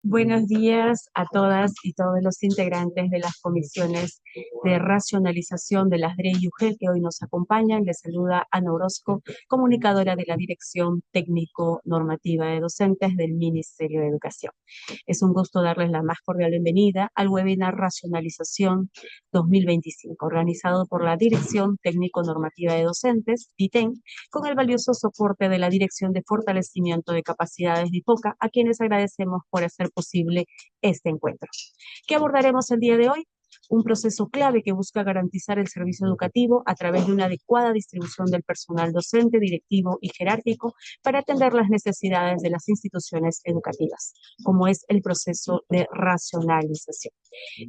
Buenos días a todas y todos los integrantes de las comisiones de racionalización de las DRE y UGEL que hoy nos acompañan. Les saluda Ana Orozco, comunicadora de la Dirección Técnico-Normativa de Docentes del Ministerio de Educación. Es un gusto darles la más cordial bienvenida al webinar Racionalización 2025, organizado por la Dirección Técnico-Normativa de Docentes, DITEN, con el valioso soporte de la Dirección de Fortalecimiento de Capacidades DIFOCA, a quienes agradecemos por hacer posible este encuentro. ¿Qué abordaremos el día de hoy? Un proceso clave que busca garantizar el servicio educativo a través de una adecuada distribución del personal docente, directivo y jerárquico para atender las necesidades de las instituciones educativas, como es el proceso de racionalización.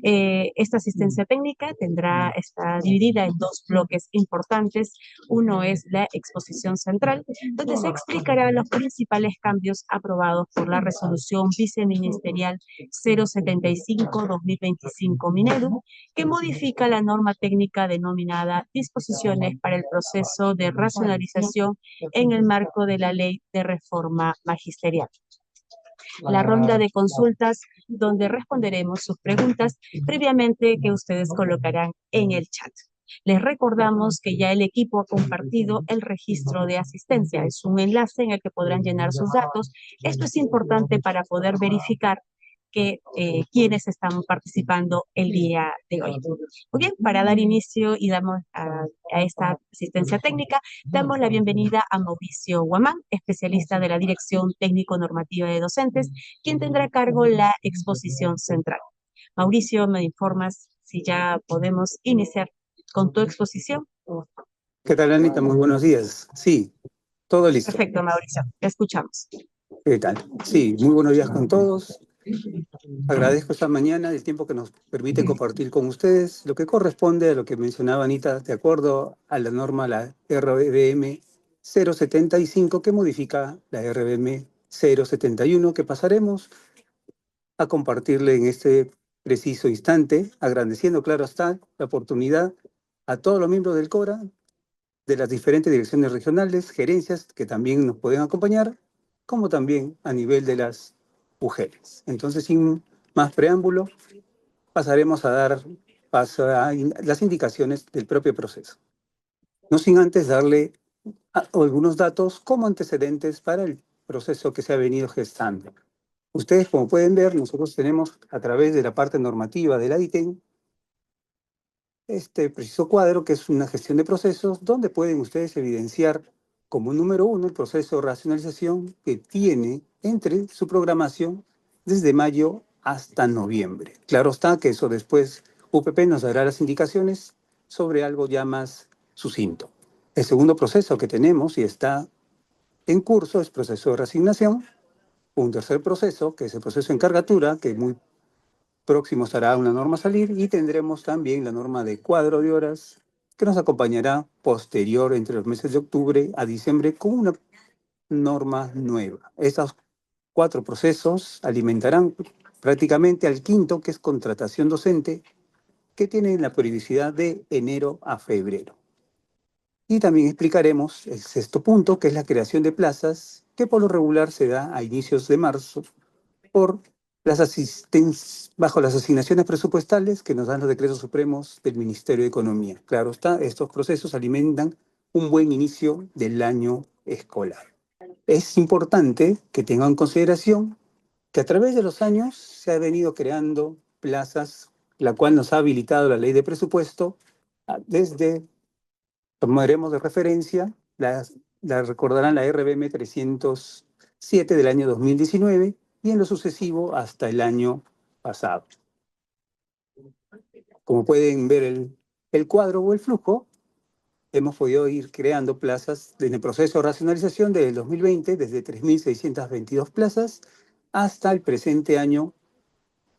Esta asistencia técnica está dividida en dos bloques importantes. Uno es la exposición central, donde se explicarán los principales cambios aprobados por la resolución viceministerial 075-2025 Minedu, que modifica la norma técnica denominada Disposiciones para el proceso de racionalización en el marco de la Ley de Reforma Magisterial. La ronda de consultas donde responderemos sus preguntas previamente que ustedes colocarán en el chat. Les recordamos que ya el equipo ha compartido el registro de asistencia. Es un enlace en el que podrán llenar sus datos. Esto es importante para poder verificar que quienes están participando el día de hoy. Muy bien, para dar inicio y damos a esta asistencia técnica, damos la bienvenida a Mauricio Guamán, especialista de la Dirección Técnico-Normativa de Docentes, quien tendrá a cargo la exposición central. Mauricio, ¿me informas si ya podemos iniciar con tu exposición? ¿Qué tal, Anita? Muy buenos días. Sí, todo listo. Perfecto, Mauricio, te escuchamos. ¿Qué tal? Sí, muy buenos días con todos. Agradezco esta mañana el tiempo que nos permiten compartir con ustedes lo que corresponde a lo que mencionaba Anita, de acuerdo a la norma, la RBM 075, que modifica la RBM 071, que pasaremos a compartirle en este preciso instante, agradeciendo, claro está, la oportunidad a todos los miembros del CORA, de las diferentes direcciones regionales, gerencias que también nos pueden acompañar, como también a nivel de las mujeres. Entonces, sin más preámbulo, pasaremos a dar paso a las indicaciones del propio proceso. No sin antes darle algunos datos como antecedentes para el proceso que se ha venido gestando. Ustedes, como pueden ver, nosotros tenemos a través de la parte normativa de la ITEN este preciso cuadro, que es una gestión de procesos, donde pueden ustedes evidenciar como número uno el proceso de racionalización que tiene entre su programación desde mayo hasta noviembre. Claro está que eso después UPP nos dará las indicaciones sobre algo ya más sucinto. El segundo proceso que tenemos y está en curso es proceso de reasignación. Un tercer proceso, que es el proceso de encargatura, que muy próximo estará una norma a salir, y tendremos también la norma de cuadro de horas que nos acompañará posterior entre los meses de octubre a diciembre con una norma nueva. Estos cuatro procesos alimentarán prácticamente al quinto, que es contratación docente, que tiene la periodicidad de enero a febrero. Y también explicaremos el sexto punto, que es la creación de plazas, que por lo regular se da a inicios de marzo por bajo las asignaciones presupuestales que nos dan los decretos supremos del Ministerio de Economía. Claro está, estos procesos alimentan un buen inicio del año escolar. Es importante que tengan en consideración que a través de los años se ha venido creando plazas, la cual nos ha habilitado la ley de presupuesto. Desde, tomaremos de referencia, la recordarán, la RBM 307 del año 2019, y en lo sucesivo hasta el año pasado. Como pueden ver el cuadro o el flujo, hemos podido ir creando plazas en el proceso de racionalización desde el 2020, desde 3.622 plazas hasta el presente año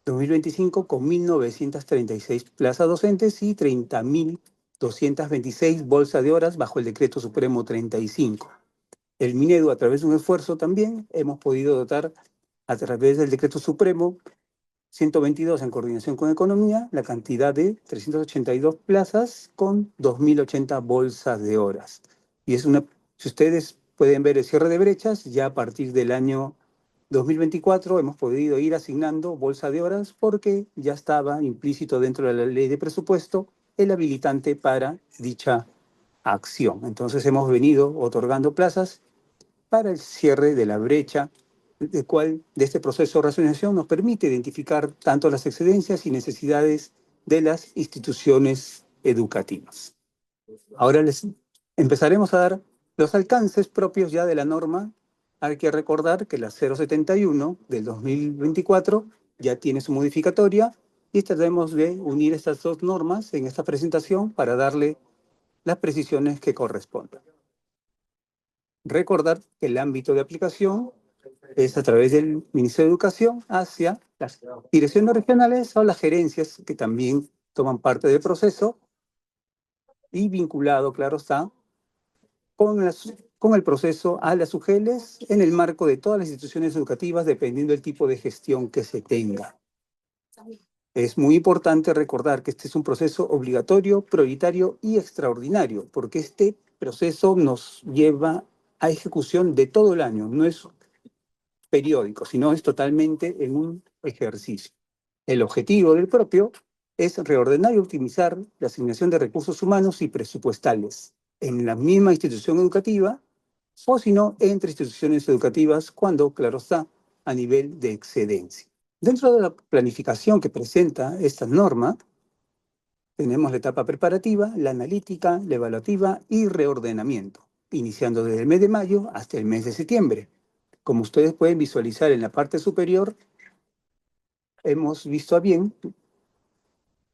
2025 con 1.936 plazas docentes y 30.226 bolsas de horas bajo el Decreto Supremo 35. El Minedu, a través de un esfuerzo también, hemos podido dotar a través del Decreto Supremo 122 en coordinación con Economía, la cantidad de 382 plazas con 2.080 bolsas de horas. Y es si ustedes pueden ver el cierre de brechas, ya a partir del año 2024 hemos podido ir asignando bolsa de horas porque ya estaba implícito dentro de la ley de presupuesto el habilitante para dicha acción. Entonces hemos venido otorgando plazas para el cierre de la brecha, de este proceso de racionalización nos permite identificar tanto las excedencias y necesidades de las instituciones educativas. Ahora les empezaremos a dar los alcances propios ya de la norma. Hay que recordar que la 071 del 2024 ya tiene su modificatoria y trataremos de unir estas dos normas en esta presentación para darle las precisiones que correspondan. Recordar que el ámbito de aplicación es a través del Ministerio de Educación hacia las direcciones regionales o las gerencias que también toman parte del proceso y vinculado, claro está, con el proceso a las UGELes en el marco de todas las instituciones educativas dependiendo del tipo de gestión que se tenga. Es muy importante recordar que este es un proceso obligatorio, prioritario y extraordinario, porque este proceso nos lleva a ejecución de todo el año, no es periódico, sino es totalmente en un ejercicio. El objetivo del propio es reordenar y optimizar la asignación de recursos humanos y presupuestales en la misma institución educativa o si no, entre instituciones educativas cuando, claro está, a nivel de excedencia. Dentro de la planificación que presenta esta norma, tenemos la etapa preparativa, la analítica, la evaluativa y reordenamiento, iniciando desde el mes de mayo hasta el mes de septiembre. Como ustedes pueden visualizar en la parte superior, hemos visto a bien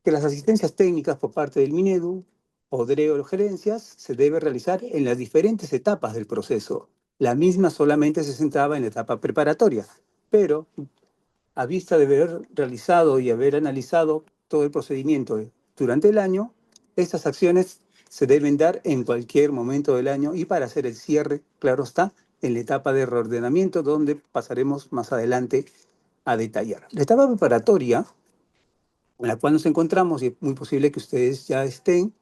que las asistencias técnicas por parte del Minedu, Odreo o gerencias se debe realizar en las diferentes etapas del proceso. La misma solamente se centraba en la etapa preparatoria, pero a vista de haber realizado y haber analizado todo el procedimiento durante el año, estas acciones se deben dar en cualquier momento del año y para hacer el cierre, claro está, en la etapa de reordenamiento, donde pasaremos más adelante a detallar. La etapa preparatoria, en la cual nos encontramos, y es muy posible que ustedes ya estén,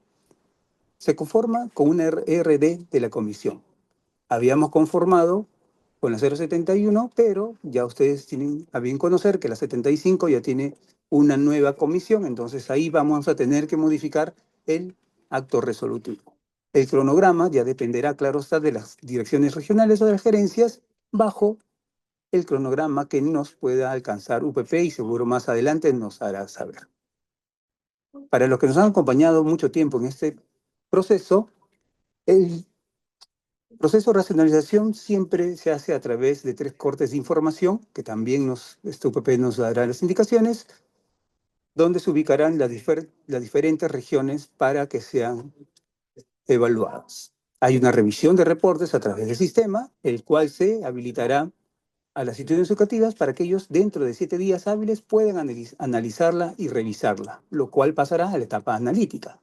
se conforma con una RD de la comisión. Habíamos conformado con la 071, pero ya ustedes tienen a bien conocer que la 75 ya tiene una nueva comisión, entonces ahí vamos a tener que modificar el acto resolutivo. El cronograma ya dependerá, claro está, de las direcciones regionales o de las gerencias bajo el cronograma que nos pueda alcanzar UPP y seguro más adelante nos hará saber. Para los que nos han acompañado mucho tiempo en este proceso, el proceso de racionalización siempre se hace a través de 3 cortes de información, que también este UPP nos dará las indicaciones, donde se ubicarán las diferentes regiones para que sean evaluadas. Hay una revisión de reportes a través del sistema, el cual se habilitará a las instituciones educativas para que ellos dentro de 7 días hábiles puedan analizarla y revisarla, lo cual pasará a la etapa analítica.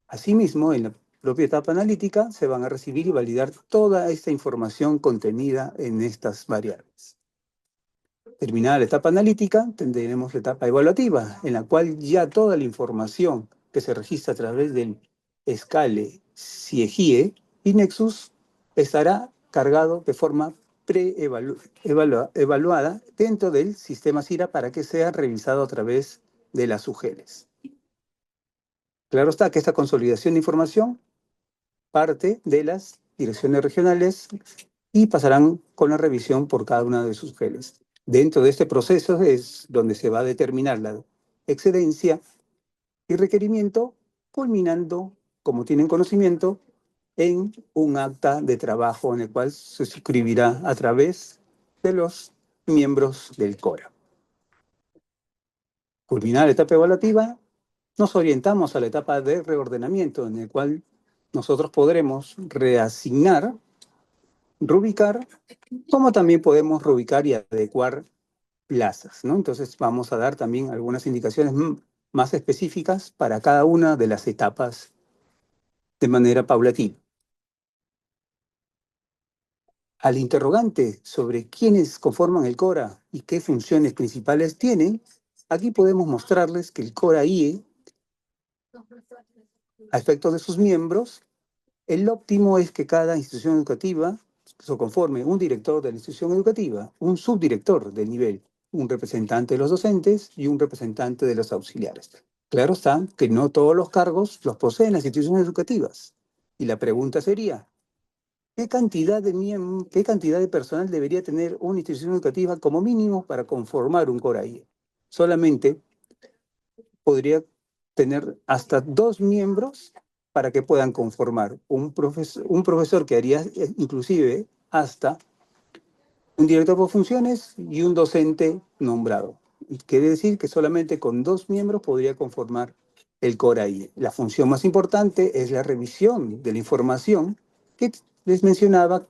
Asimismo, en la propia etapa analítica se van a recibir y validar toda esta información contenida en estas variables. Terminada la etapa analítica, tendremos la etapa evaluativa, en la cual ya toda la información que se registra a través del SCALE, CIEGIE y Nexus estará cargado de forma evaluada dentro del sistema CIRA para que sea revisado a través de las UGELes. Claro está que esta consolidación de información parte de las direcciones regionales y pasarán con la revisión por cada una de sus geles. Dentro de este proceso es donde se va a determinar la excedencia y requerimiento, culminando, como tienen conocimiento, en un acta de trabajo en el cual se suscribirá a través de los miembros del CORA. Culminada la etapa evaluativa, nos orientamos a la etapa de reordenamiento, en el cual nosotros podremos reasignar, reubicar, como también podemos reubicar y adecuar plazas, ¿no? Entonces vamos a dar también algunas indicaciones más específicas para cada una de las etapas de manera paulatina. Al interrogante sobre quiénes conforman el CORA y qué funciones principales tienen, aquí podemos mostrarles que el CORA-IE, a efectos de sus miembros, el óptimo es que cada institución educativa se conforme un director de la institución educativa, un subdirector del nivel, un representante de los docentes y un representante de los auxiliares. Claro está que no todos los cargos los poseen las instituciones educativas. Y la pregunta sería, qué cantidad de personal debería tener una institución educativa como mínimo para conformar un CORAIE? Solamente podría tener hasta 2 miembros para que puedan conformar un profesor que haría inclusive hasta un director por funciones y un docente nombrado. Y quiere decir que solamente con 2 miembros podría conformar el CORAIE. La función más importante es la revisión de la información que les mencionaba,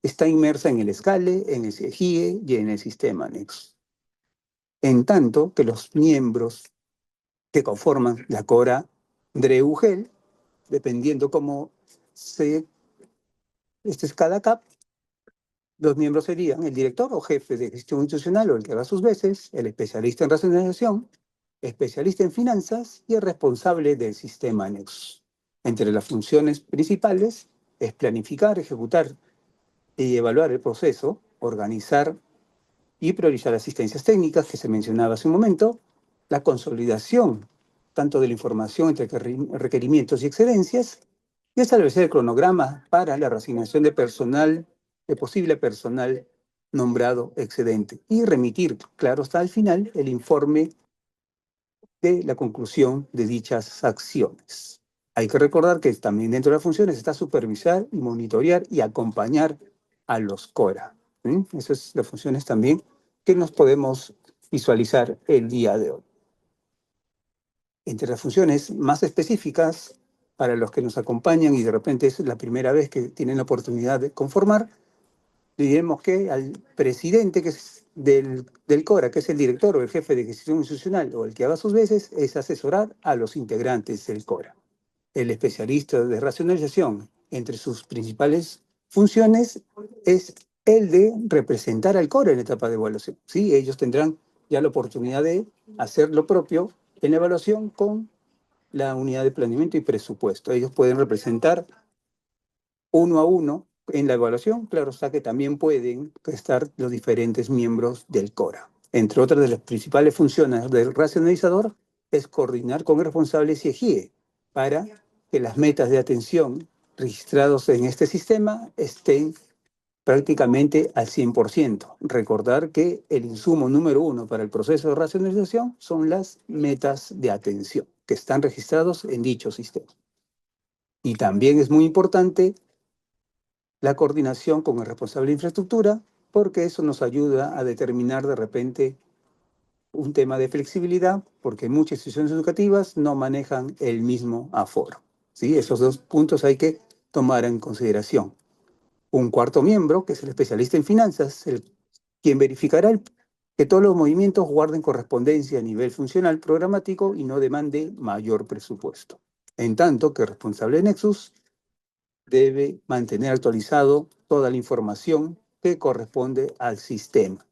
está inmersa en el SCALE, en el CEGIE y en el sistema anexo. En tanto que los miembros que conforman la Cora DREUGEL, dependiendo cómo este es cada CAP, los miembros serían el director o jefe de gestión institucional o el que haga sus veces, el especialista en racionalización, especialista en finanzas y el responsable del sistema anexo. Entre las funciones principales es planificar, ejecutar y evaluar el proceso, organizar y priorizar asistencias técnicas que se mencionaba hace un momento, la consolidación tanto de la información entre requerimientos y excedencias, y establecer el cronograma para la reasignación de personal, de posible personal nombrado excedente, y remitir, claro está al final, el informe de la conclusión de dichas acciones. Hay que recordar que también dentro de las funciones está supervisar y monitorear y acompañar a los CORA. Esas son las funciones también que nos podemos visualizar el día de hoy. Entre las funciones más específicas, para los que nos acompañan y de repente es la primera vez que tienen la oportunidad de conformar, diremos que al presidente que es del CORA, que es el director o el jefe de gestión institucional o el que haga sus veces, es asesorar a los integrantes del CORA. El especialista de racionalización, entre sus principales funciones, es el de representar al CORA en la etapa de evaluación. ¿Sí? Ellos tendrán ya la oportunidad de hacer lo propio en la evaluación con la unidad de planeamiento y presupuesto. Ellos pueden representar uno a uno en la evaluación, claro está que también pueden estar los diferentes miembros del CORA. Entre otras de las principales funciones del racionalizador es coordinar con el responsable CIEGIE para que las metas de atención registrados en este sistema estén prácticamente al 100%. Recordar que el insumo número 1 para el proceso de racionalización son las metas de atención que están registrados en dicho sistema. Y también es muy importante la coordinación con el responsable de infraestructura, porque eso nos ayuda a determinar de repente un tema de flexibilidad, porque muchas instituciones educativas no manejan el mismo aforo. ¿Sí? Esos 2 puntos hay que tomar en consideración. Un cuarto miembro, que es el especialista en finanzas, quien verificará que todos los movimientos guarden correspondencia a nivel funcional programático y no demande mayor presupuesto. En tanto que el responsable de Nexus debe mantener actualizado toda la información que corresponde al sistema.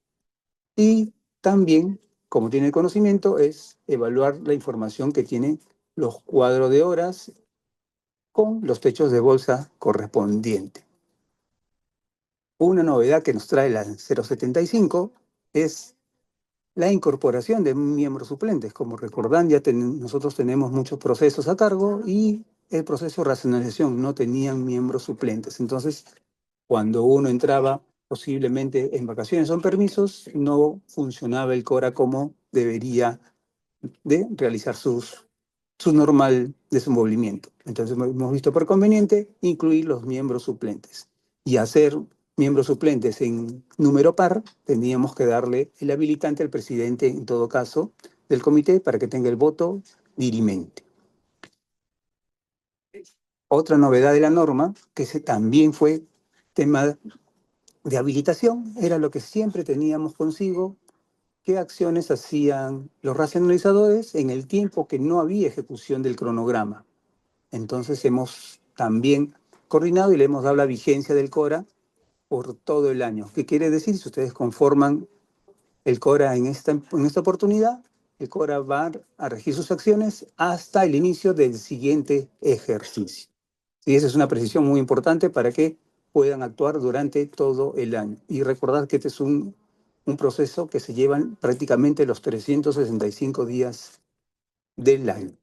Y también, como tiene conocimiento, es evaluar la información que tienen los cuadros de horas con los techos de bolsa correspondientes. Una novedad que nos trae la 075 es la incorporación de miembros suplentes. Como recordan, ya nosotros tenemos muchos procesos a cargo y el proceso de racionalización no tenían miembros suplentes. Entonces, cuando uno entraba posiblemente en vacaciones o en permisos, no funcionaba el CORA como debería de realizar su normal desenvolvimiento. Entonces hemos visto por conveniente incluir los miembros suplentes. Y hacer miembros suplentes en número par, tendríamos que darle el habilitante al presidente, en todo caso, del comité para que tenga el voto dirimente. Otra novedad de la norma, que también fue tema de habilitación, era lo que siempre teníamos consigo, qué acciones hacían los racionalizadores en el tiempo que no había ejecución del cronograma. Entonces hemos también coordinado y le hemos dado la vigencia del CORA por todo el año. ¿Qué quiere decir? Si ustedes conforman el CORA en esta oportunidad, el CORA va a regir sus acciones hasta el inicio del siguiente ejercicio. Y esa es una precisión muy importante para que puedan actuar durante todo el año. Y recordar que este es un proceso que se lleva prácticamente los 365 días del año.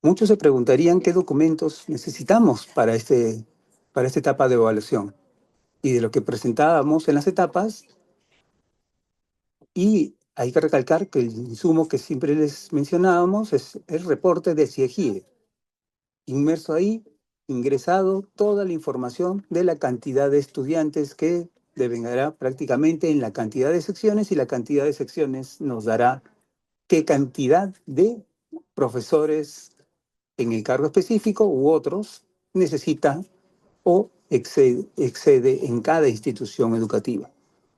Muchos se preguntarían qué documentos necesitamos para esta etapa de evaluación. Y de lo que presentábamos en las etapas, y hay que recalcar que el insumo que siempre les mencionábamos es el reporte de CIEGIE. Inmerso ahí, ingresado toda la información de la cantidad de estudiantes que devengará prácticamente en la cantidad de secciones, y la cantidad de secciones nos dará qué cantidad de profesores en el cargo específico u otros necesita o excede en cada institución educativa.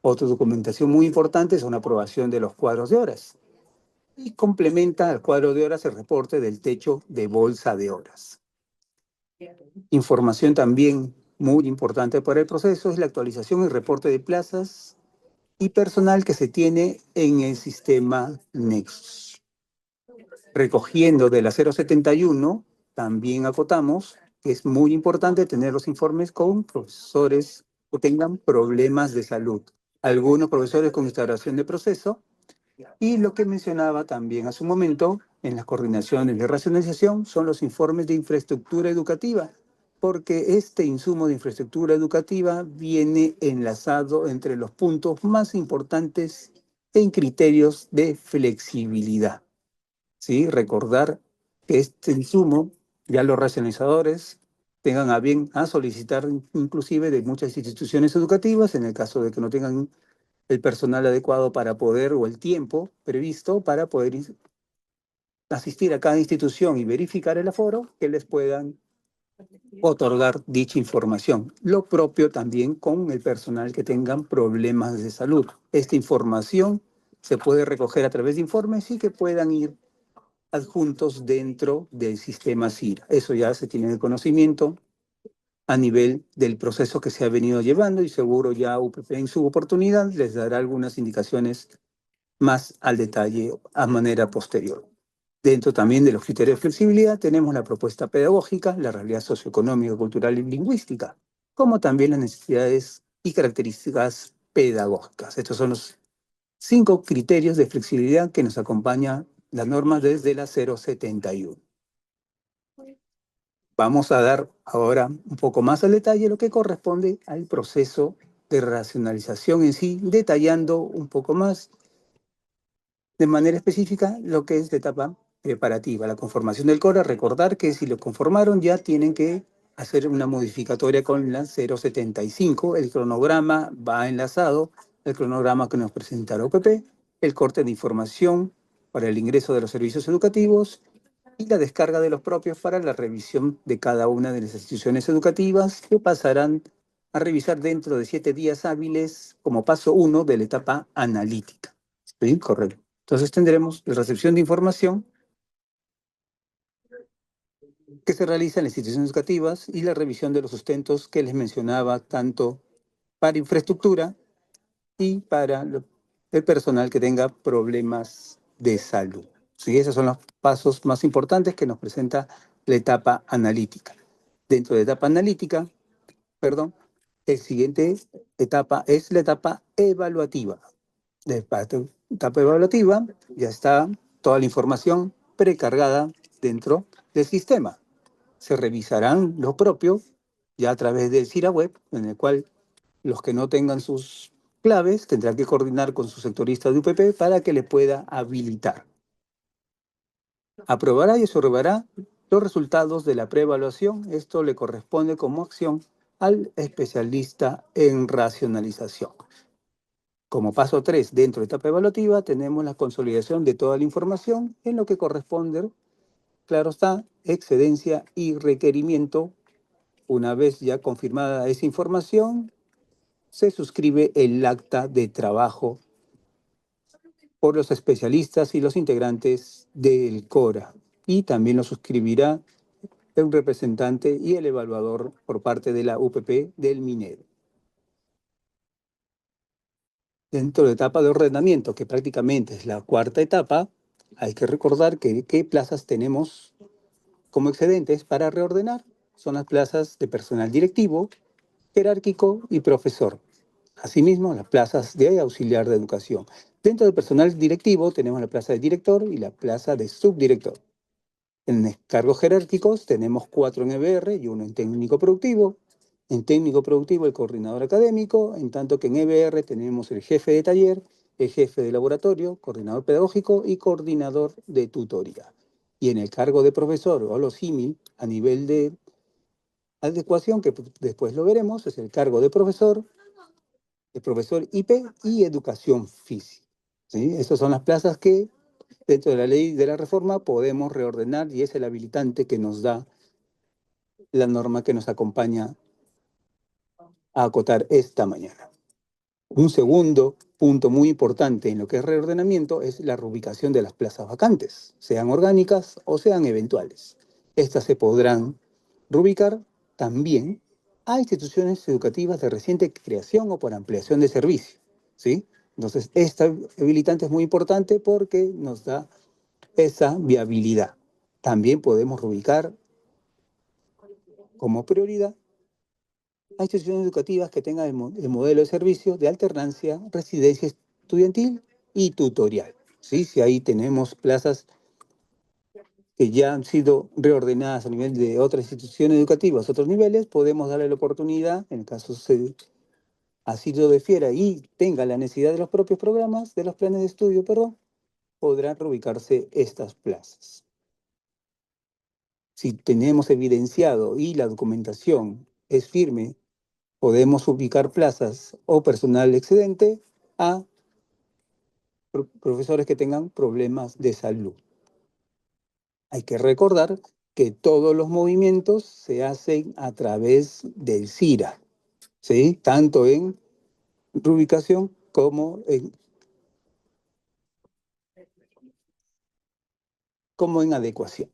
Otra documentación muy importante es una aprobación de los cuadros de horas, y complementa al cuadro de horas el reporte del techo de bolsa de horas. Información también muy importante para el proceso es la actualización y reporte de plazas y personal que se tiene en el sistema Nexus. Recogiendo de la 071, también acotamos que es muy importante tener los informes con profesores que tengan problemas de salud. Algunos profesores con instauración de proceso, y lo que mencionaba también hace un momento en las coordinaciones de racionalización son los informes de infraestructura educativa, porque este insumo de infraestructura educativa viene enlazado entre los puntos más importantes en criterios de flexibilidad. ¿Sí? Recordar que este insumo ya los racionalizadores tengan a bien a solicitar inclusive de muchas instituciones educativas, en el caso de que no tengan el personal adecuado para poder, o el tiempo previsto para poder asistir a cada institución y verificar el aforo, que les puedan otorgar dicha información. Lo propio también con el personal que tengan problemas de salud. Esta información se puede recoger a través de informes y que puedan ir adjuntos dentro del sistema CIRA. Eso ya se tiene el conocimiento a nivel del proceso que se ha venido llevando, y seguro ya UPP en su oportunidad les dará algunas indicaciones más al detalle a manera posterior. Dentro también de los criterios de flexibilidad tenemos la propuesta pedagógica, la realidad socioeconómica, cultural y lingüística, como también las necesidades y características pedagógicas. Estos son los 5 criterios de flexibilidad que nos acompaña la norma desde la 071. Vamos a dar ahora un poco más al detalle lo que corresponde al proceso de racionalización en sí, detallando un poco más de manera específica lo que es la etapa preparativa, la conformación del CORA. Recordar que si lo conformaron ya tienen que hacer una modificatoria con la 075. El cronograma va enlazado, el cronograma que nos presentará UPP, el corte de información para el ingreso de los servicios educativos y la descarga de los propios para la revisión de cada una de las instituciones educativas, que pasarán a revisar dentro de 7 días hábiles como paso 1 de la etapa analítica. ¿Sí? Correcto. Entonces tendremos la recepción de información que se realiza en las instituciones educativas y la revisión de los sustentos que les mencionaba, tanto para infraestructura y para el personal que tenga problemas de salud. Sí, esos son los pasos más importantes que nos presenta la etapa analítica. Dentro de la etapa analítica, perdón, la siguiente etapa es la etapa evaluativa. La etapa evaluativa ya está toda la información precargada dentro del sistema. Se revisarán lo propio ya a través del CIRA web, en el cual los que no tengan sus claves tendrán que coordinar con su sectorista de UPP para que le pueda habilitar. Aprobará y aprobará los resultados de la preevaluación. Esto le corresponde como acción al especialista en racionalización. Como paso 3, dentro de etapa evaluativa, tenemos la consolidación de toda la información en lo que corresponde, claro está, excedencia y requerimiento. Una vez ya confirmada esa información, se suscribe el acta de trabajo por los especialistas y los integrantes del CORA, y también lo suscribirá un representante y el evaluador por parte de la UPP del Minero. Dentro de la etapa de ordenamiento, que prácticamente es la 4ª etapa, hay que recordar qué plazas tenemos como excedentes para reordenar son las plazas de personal directivo, jerárquico y profesor. Asimismo, las plazas de auxiliar de educación. Dentro del personal directivo tenemos la plaza de director y la plaza de subdirector. En cargos jerárquicos tenemos 4 en EBR y 1 en técnico productivo. En técnico productivo el coordinador académico, en tanto que en EBR tenemos el jefe de taller, el jefe de laboratorio, coordinador pedagógico y coordinador de tutoría. Y en el cargo de profesor o lo símil, a nivel de adecuación, que después lo veremos, es el cargo de profesor IP y educación física. ¿Sí? Estas son las plazas que dentro de la ley de la reforma podemos reordenar y es el habilitante que nos da la norma que nos acompaña a acotar esta mañana. Un segundo punto muy importante en lo que es reordenamiento es la reubicación de las plazas vacantes, sean orgánicas o sean eventuales. Estas se podrán reubicar también a instituciones educativas de reciente creación o por ampliación de servicio, ¿sí? Entonces, esta habilitante es muy importante porque nos da esa viabilidad. También podemos reubicar como prioridad a instituciones educativas que tengan el modelo de servicio de alternancia, residencia estudiantil y tutorial. ¿Sí? Si ahí tenemos plazas que ya han sido reordenadas a nivel de otras instituciones educativas, otros niveles, podemos darle la oportunidad, en el caso así lo defiera y tenga la necesidad de los propios programas, de los planes de estudio, perdón, podrán reubicarse estas plazas. Si tenemos evidenciado y la documentación es firme, podemos ubicar plazas o personal excedente a profesores que tengan problemas de salud. Hay que recordar que todos los movimientos se hacen a través del CIRA, ¿sí? Tanto en reubicación como en adecuación.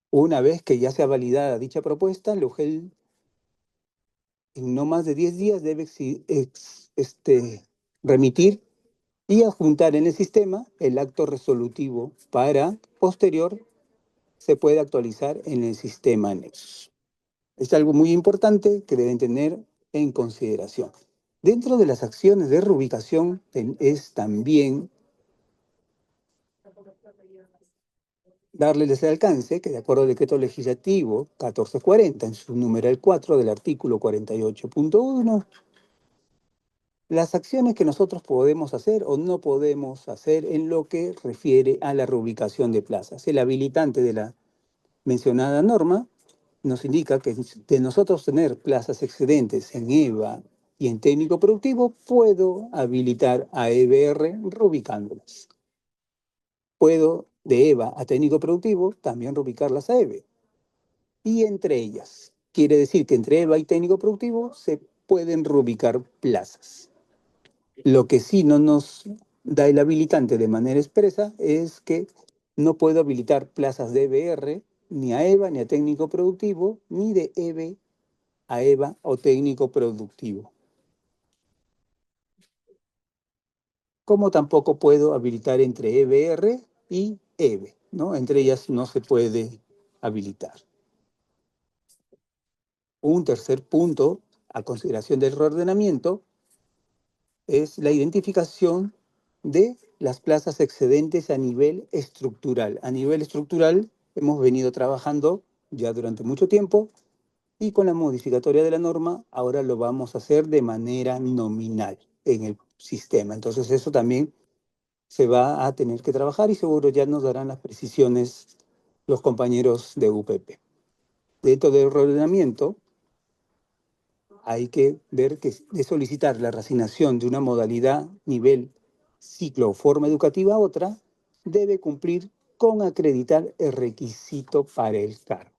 Una vez que ya sea validada dicha propuesta, el UGEL en no más de 10 días debe remitir y adjuntar en el sistema el acto resolutivo para posterior se puede actualizar en el sistema anexo. Es algo muy importante que deben tener en consideración. Dentro de las acciones de reubicación es también darles el alcance que de acuerdo al decreto legislativo 1440 en su numeral 4 del artículo 48.1, las acciones que nosotros podemos hacer o no podemos hacer en lo que refiere a la reubicación de plazas. El habilitante de la mencionada norma nos indica que de nosotros tener plazas excedentes en EVA y en técnico productivo, puedo habilitar a EBR reubicándolas. Puedo de EVA a técnico productivo también reubicarlas a EVE. Y entre ellas, quiere decir que entre EVA y técnico productivo se pueden reubicar plazas. Lo que sí no nos da el habilitante de manera expresa es que no puedo habilitar plazas de EBR ni a EVA ni a técnico productivo, ni de EVE a EVA o técnico productivo. Como tampoco puedo habilitar entre EBR y EVE, ¿no? Entre ellas no se puede habilitar. Un tercer punto a consideración del reordenamiento es la identificación de las plazas excedentes a nivel estructural. A nivel estructural hemos venido trabajando ya durante mucho tiempo y con la modificatoria de la norma ahora lo vamos a hacer de manera nominal en el sistema. Entonces eso también se va a tener que trabajar y seguro ya nos darán las precisiones los compañeros de UPP. Dentro del reordenamiento hay que ver que de solicitar la reasignación de una modalidad, nivel, ciclo o forma educativa a otra, debe cumplir con acreditar el requisito para el cargo.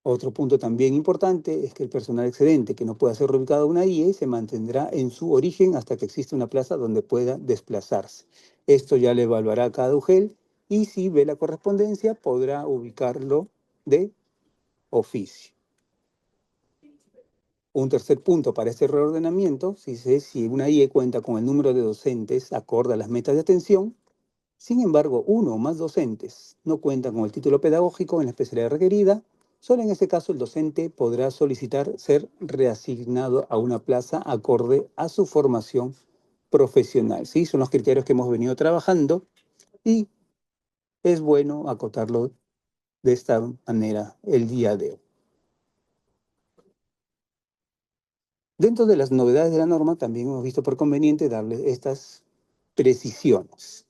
Otro punto también importante es que el personal excedente que no pueda ser reubicado a una IE se mantendrá en su origen hasta que exista una plaza donde pueda desplazarse. Esto ya le evaluará cada UGEL y si ve la correspondencia podrá ubicarlo de oficio. Un tercer punto para este reordenamiento, si una IE cuenta con el número de docentes acorde a las metas de atención, Sin embargo, uno o más docentes no cuentan con el título pedagógico en la especialidad requerida, solo en ese caso el docente podrá solicitar ser reasignado a una plaza acorde a su formación profesional. ¿Sí? Son los criterios que hemos venido trabajando y es bueno acotarlo de esta manera el día de hoy. Dentro de las novedades de la norma, también hemos visto por conveniente darle estas precisiones,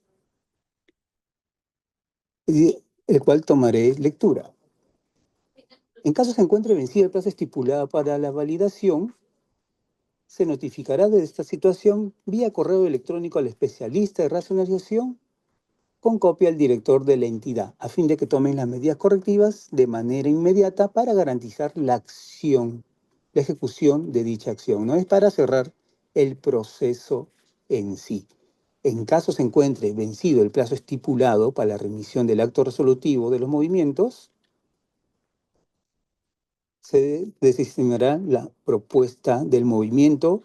y el cual tomaré lectura. En caso se encuentre vencida el plazo estipulado para la validación, se notificará de esta situación vía correo electrónico al especialista de racionalización con copia al director de la entidad, a fin de que tomen las medidas correctivas de manera inmediata para garantizar la ejecución de dicha acción. No es para cerrar el proceso en sí. En caso se encuentre vencido el plazo estipulado para la remisión del acto resolutivo de los movimientos, se desestimará la propuesta del movimiento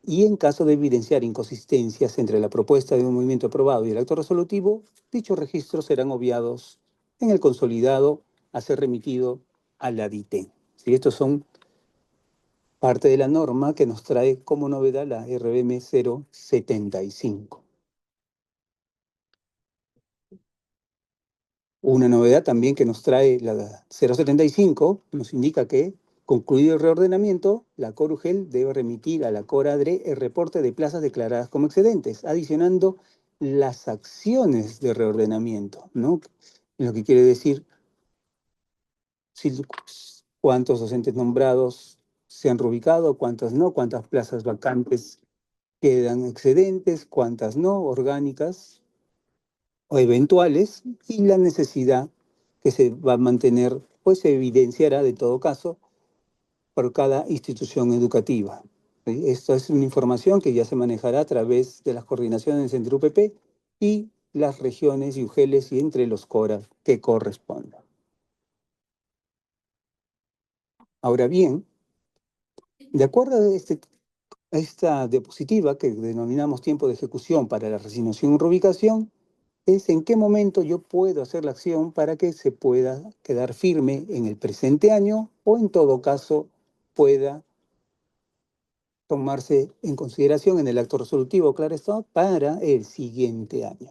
y en caso de evidenciar inconsistencias entre la propuesta de un movimiento aprobado y el acto resolutivo, dichos registros serán obviados en el consolidado a ser remitido a la DITEN. ¿Sí? Estos son parte de la norma que nos trae como novedad la RBM 075. Una novedad también que nos trae la 075 nos indica que, concluido el reordenamiento, la Corugel debe remitir a la Coradre el reporte de plazas declaradas como excedentes, adicionando las acciones de reordenamiento, ¿no? Lo que quiere decir cuántos docentes nombrados se han reubicado, cuántas no, cuántas plazas vacantes quedan excedentes, cuántas no, orgánicas o eventuales, y la necesidad que se va a mantener, pues se evidenciará de todo caso por cada institución educativa. ¿Sí? Esto es una información que ya se manejará a través de las coordinaciones entre UPP y las regiones y UGELES y entre los CORA que correspondan. Ahora bien, de acuerdo a esta diapositiva que denominamos tiempo de ejecución para la resignación y reubicación, es en qué momento yo puedo hacer la acción para que se pueda quedar firme en el presente año o en todo caso pueda tomarse en consideración en el acto resolutivo, claro está, para el siguiente año.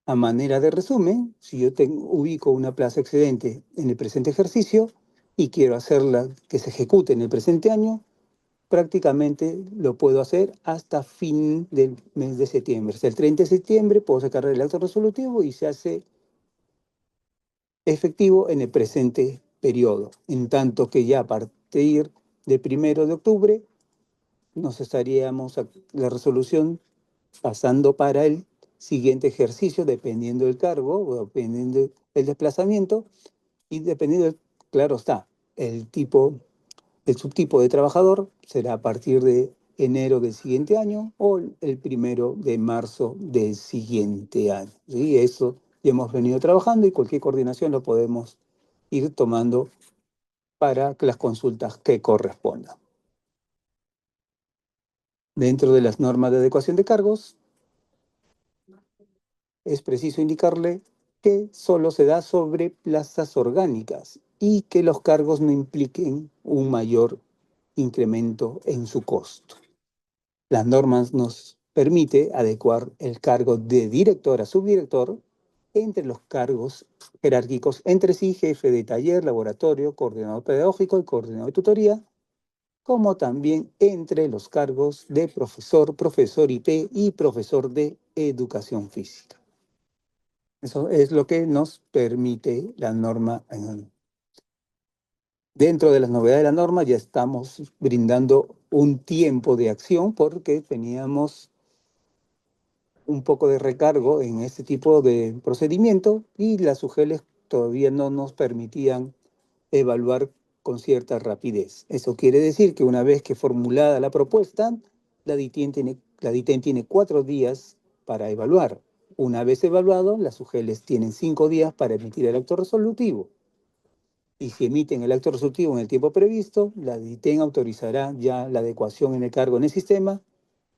A manera de resumen, si yo ubico una plaza excedente en el presente ejercicio y quiero hacerla que se ejecute en el presente año, prácticamente lo puedo hacer hasta fin del mes de septiembre. Hasta el 30 de septiembre puedo sacar el acto resolutivo y se hace efectivo en el presente periodo, en tanto que ya a partir del 1 de octubre nos estaríamos la resolución pasando para el siguiente ejercicio, dependiendo del cargo, o dependiendo del desplazamiento, y dependiendo, claro está, el subtipo de trabajador será a partir de enero del siguiente año o el 1 de marzo del siguiente año. ¿Sí? Eso ya hemos venido trabajando y cualquier coordinación lo podemos ir tomando para las consultas que correspondan. Dentro de las normas de adecuación de cargos, es preciso indicarle que solo se da sobre plazas orgánicas y que los cargos no impliquen un mayor incremento en su costo. Las normas nos permite adecuar el cargo de director a subdirector entre los cargos jerárquicos entre sí, jefe de taller, laboratorio, coordinador pedagógico y coordinador de tutoría, como también entre los cargos de profesor, profesor IP y profesor de educación física. Eso es lo que nos permite la norma. Dentro de las novedades de la norma ya estamos brindando un tiempo de acción porque teníamos un poco de recargo en este tipo de procedimiento y las UGELES todavía no nos permitían evaluar con cierta rapidez. Eso quiere decir que una vez que formulada la propuesta, la DITEN tiene 4 días para evaluar. Una vez evaluado, las UGELES tienen 5 días para emitir el acto resolutivo. Y si emiten el acto resolutivo en el tiempo previsto, la DITEN autorizará ya la adecuación en el cargo en el sistema,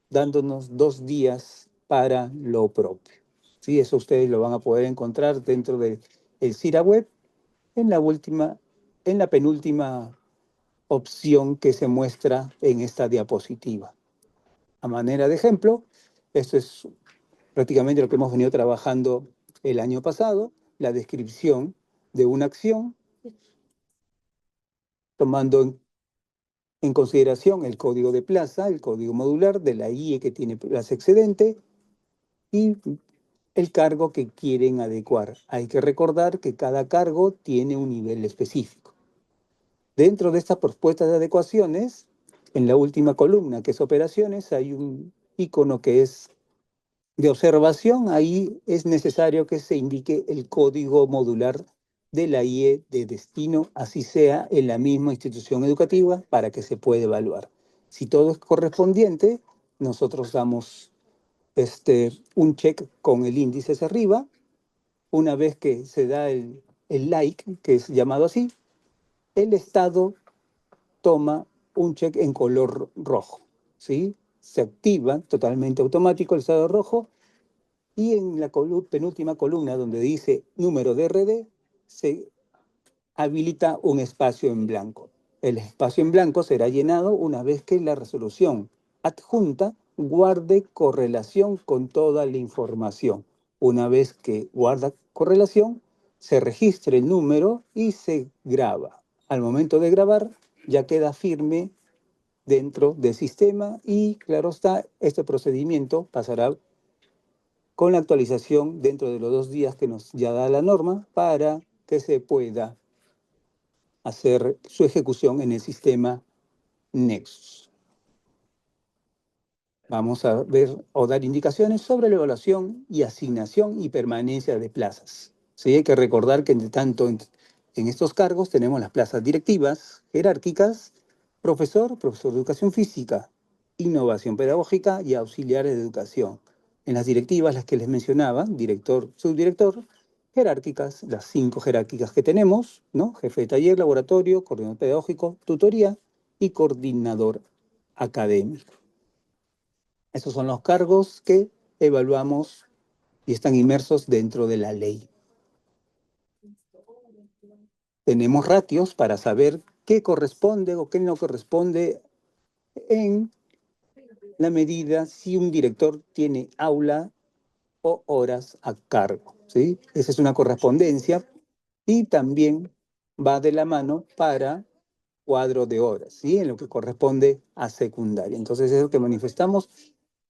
dándonos 2 días para lo propio. ¿sí? Eso ustedes lo van a poder encontrar dentro del CIRA Web en la penúltima opción que se muestra en esta diapositiva. A manera de ejemplo, esto es prácticamente lo que hemos venido trabajando el año pasado, la descripción de una acción, tomando en consideración el código de plaza, el código modular de la IE que tiene plaza excedente y el cargo que quieren adecuar. Hay que recordar que cada cargo tiene un nivel específico. Dentro de estas propuestas de adecuaciones, en la última columna, que es operaciones, hay un icono que es de observación. Ahí es necesario que se indique el código modular de la IE de destino, así sea en la misma institución educativa, para que se pueda evaluar. Si todo es correspondiente, nosotros damos un check con el índice hacia arriba. Una vez que se da el like, que es llamado así, el Estado toma un check en color rojo, ¿sí? Se activa totalmente automático el estado rojo y en la penúltima columna donde dice número de RD se habilita un espacio en blanco. El espacio en blanco será llenado una vez que la resolución adjunta guarde correlación con toda la información. Una vez que guarda correlación, se registra el número y se graba. Al momento de grabar, ya queda firme dentro del sistema y, claro está, este procedimiento pasará con la actualización dentro de los 2 días que nos ya da la norma para que se pueda hacer su ejecución en el sistema Nexus. Vamos a ver o dar indicaciones sobre la evaluación y asignación y permanencia de plazas. Sí, hay que recordar que en estos cargos tenemos las plazas directivas, jerárquicas, profesor de educación física, innovación pedagógica y auxiliares de educación. En las directivas, las que les mencionaba, director, subdirector, jerárquicas, las 5 jerárquicas que tenemos, ¿no? Jefe de taller, laboratorio, coordinador pedagógico, tutoría y coordinador académico. Esos son los cargos que evaluamos y están inmersos dentro de la ley. Tenemos ratios para saber qué corresponde o qué no corresponde en la medida si un director tiene aula o horas a cargo, ¿sí? Esa es una correspondencia y también va de la mano para cuadro de horas, ¿sí? En lo que corresponde a secundaria. Entonces, es lo que manifestamos.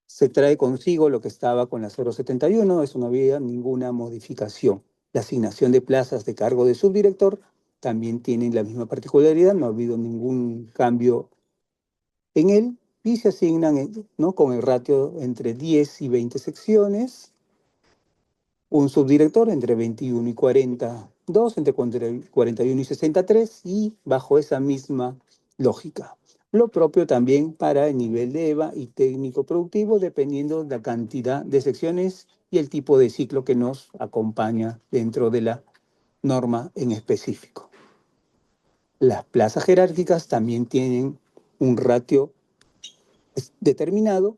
Se trae consigo lo que estaba con la 071, eso no había ninguna modificación. La asignación de plazas de cargo de subdirector también tiene la misma particularidad, no ha habido ningún cambio en él y se asignan, ¿no? Con el ratio entre 10 y 20 secciones, un subdirector entre 21 y 42, entre 41 y 63 y bajo esa misma lógica. Lo propio también para el nivel de EVA y técnico productivo, dependiendo de la cantidad de secciones y el tipo de ciclo que nos acompaña dentro de la norma en específico. Las plazas jerárquicas también tienen un ratio determinado,